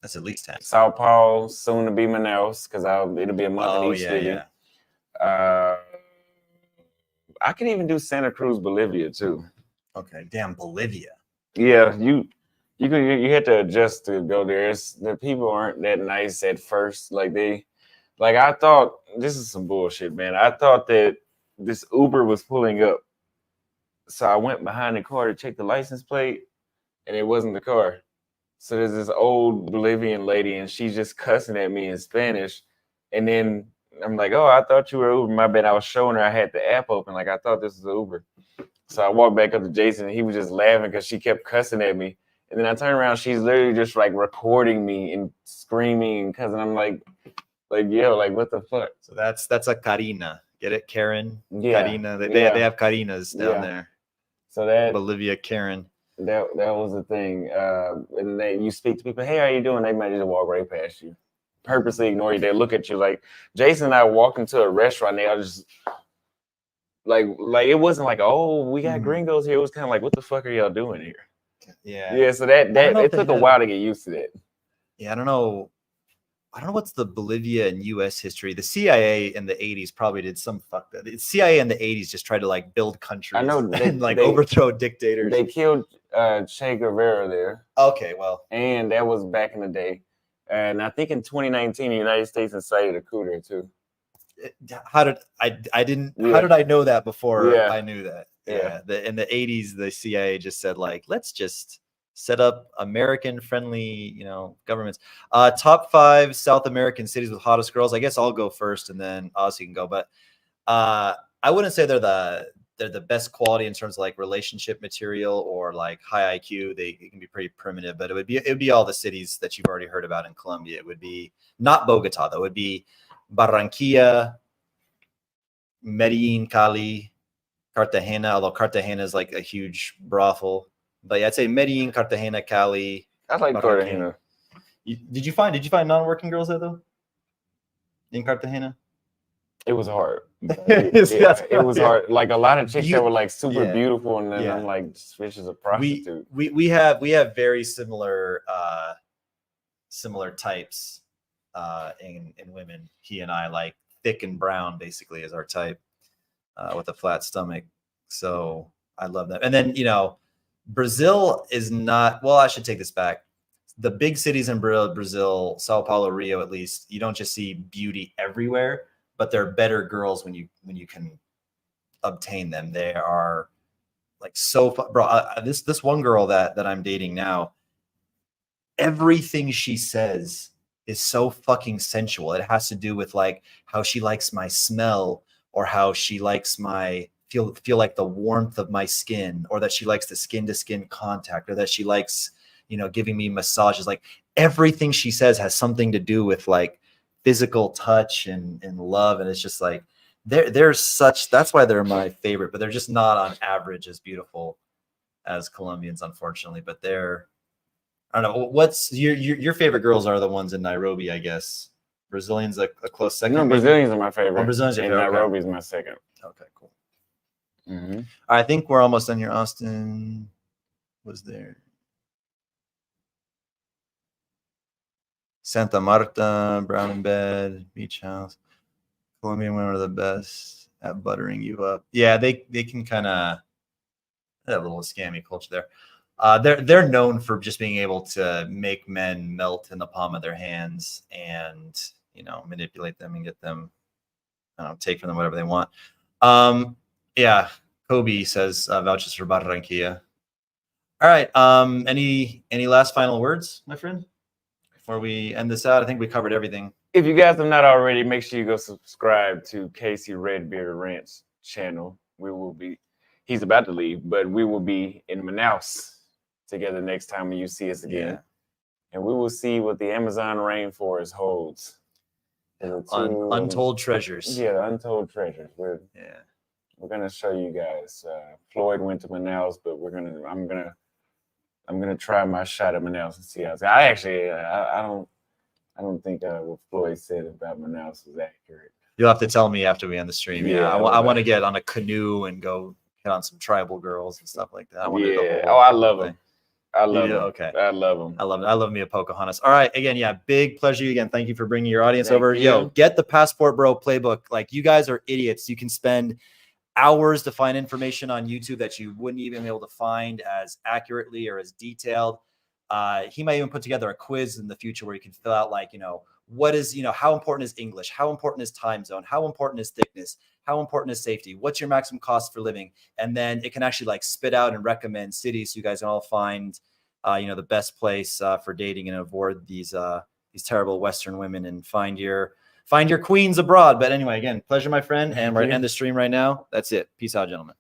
That's at least 10.
Sao Paulo, soon to be Manaus, because it'll be a month in each city.
Yeah.
I can even do Santa Cruz, Bolivia too.
Okay, damn Bolivia.
Yeah, you had to adjust to go there. The people aren't that nice at first. I thought this is some bullshit, man. I thought that this Uber was pulling up, so I went behind the car to check the license plate, and it wasn't the car. So there's this old Bolivian lady, and she's just cussing at me in Spanish, and then I'm like, "Oh, I thought you were Uber. My bad." I was showing her I had the app open, like I thought this was Uber. So I walked back up to Jason, and he was just laughing because she kept cussing at me. And then I turned around, she's literally just like recording me and screaming and cussing. I'm like, yo, like what the fuck?
So that's a Karina. Get it, Karen?
Yeah.
Karina. They have Karinas down there.
So that
Bolivia, Karen.
That was the thing. And then you speak to people, hey, how you doing? They might just walk right past you, purposely ignore you. They look at you like Jason and I walked into a restaurant. They all just like it wasn't like, oh, we got gringos here. It was kind of like, what the fuck are y'all doing here? Yeah. So that it took a while to get used to that.
Yeah, I don't know what's the Bolivia and U.S. history. The CIA in the 80s probably did some fuck that. The CIA in the 80s just tried to like build countries.
I know
and they overthrow dictators.
They killed Che Guevara there.
Okay, well,
and that was back in the day. And I think in 2019, the United States incited a coup there too.
How did I know that before I knew that?
Yeah.
In the 80s, the CIA just said like, let's just set up American friendly, governments. Top 5 South American cities with hottest girls. I guess I'll go first and then Ozzy can go. But I wouldn't say they're the best quality in terms of like relationship material or like high IQ. They can be pretty primitive, but it would be all the cities that you've already heard about in Colombia. It would be not Bogota though. It would be Barranquilla, Medellin, Cali, Cartagena, although Cartagena is like a huge brothel. But yeah, I'd say Medellin, Cartagena, Cali.
I like Cartagena.
Did you find non-working girls there though? In Cartagena?
It was hard. It was hard. Like a lot of chicks that were like super beautiful, and then I'm like, this bitch is a prostitute.
We have very similar types in women. He and I like thick and brown basically is our type, with a flat stomach. So I love that. And then Brazil is not. Well, I should take this back. The big cities in Brazil, Sao Paulo, Rio, at least, you don't just see beauty everywhere, but they're better girls when you can obtain them. They are like so bro. This one girl that I'm dating now, everything she says is so fucking sensual. It has to do with like how she likes my smell, or how she likes my feel like the warmth of my skin, or that she likes the skin to skin contact, or that she likes giving me massages. Like everything she says has something to do with like physical touch and love, and it's just like that's why they're my favorite, but they're just not on average as beautiful as Colombians, unfortunately. But they're I don't know. What's your favorite girls are the ones in Nairobi, I guess. Brazilians a close second.
No,
maybe?
Brazilians are my favorite.
Oh, Brazilians are
and
favorite.
Nairobi is my second.
Okay, cool.
Mm-hmm.
I think we're almost done here. Austin was there. Santa Marta, Brown in Bed, Beach House. Colombian women are the best at buttering you up. Yeah, they can kind of have a little scammy culture there. They're known for just being able to make men melt in the palm of their hands and manipulate them and get them, take from them whatever they want. Yeah, Kobe says vouches for Barranquilla. All right. Any last final words, my friend, before we end this out? I think we covered everything.
If you guys have not already, make sure you go subscribe to Casey Redbeard Ranch channel. He's about to leave, but we will be in Manaus together next time when you see us again. Yeah. And we will see what the Amazon rainforest holds.
Untold treasures.
Yeah, untold treasures. We're gonna show you guys. Floyd went to Manaus, but I'm gonna try my shot at Manaus and see how it's. I don't think what Floyd said about Manaus is accurate.
You'll have to tell me after we end the stream. Yeah, I want to get on a canoe and go hit on some tribal girls and stuff like that.
I love them. I love them.
Okay.
I love them.
I love me a Pocahontas. All right. Again, big pleasure again. Thank you for bringing your audience over. Yo, get the Passport Bro playbook. Like, you guys are idiots. You can spend hours to find information on YouTube that you wouldn't even be able to find as accurately or as detailed. He might even put together a quiz in the future where you can fill out what is, how important is English? How important is time zone? How important is thickness? How important is safety? What's your maximum cost for living? And then it can actually spit out and recommend cities so you guys can all find, the best place for dating and avoid these terrible Western women and find your queens abroad. But anyway, again, pleasure, my friend. And we're going to end the stream right now. That's it. Peace out, gentlemen.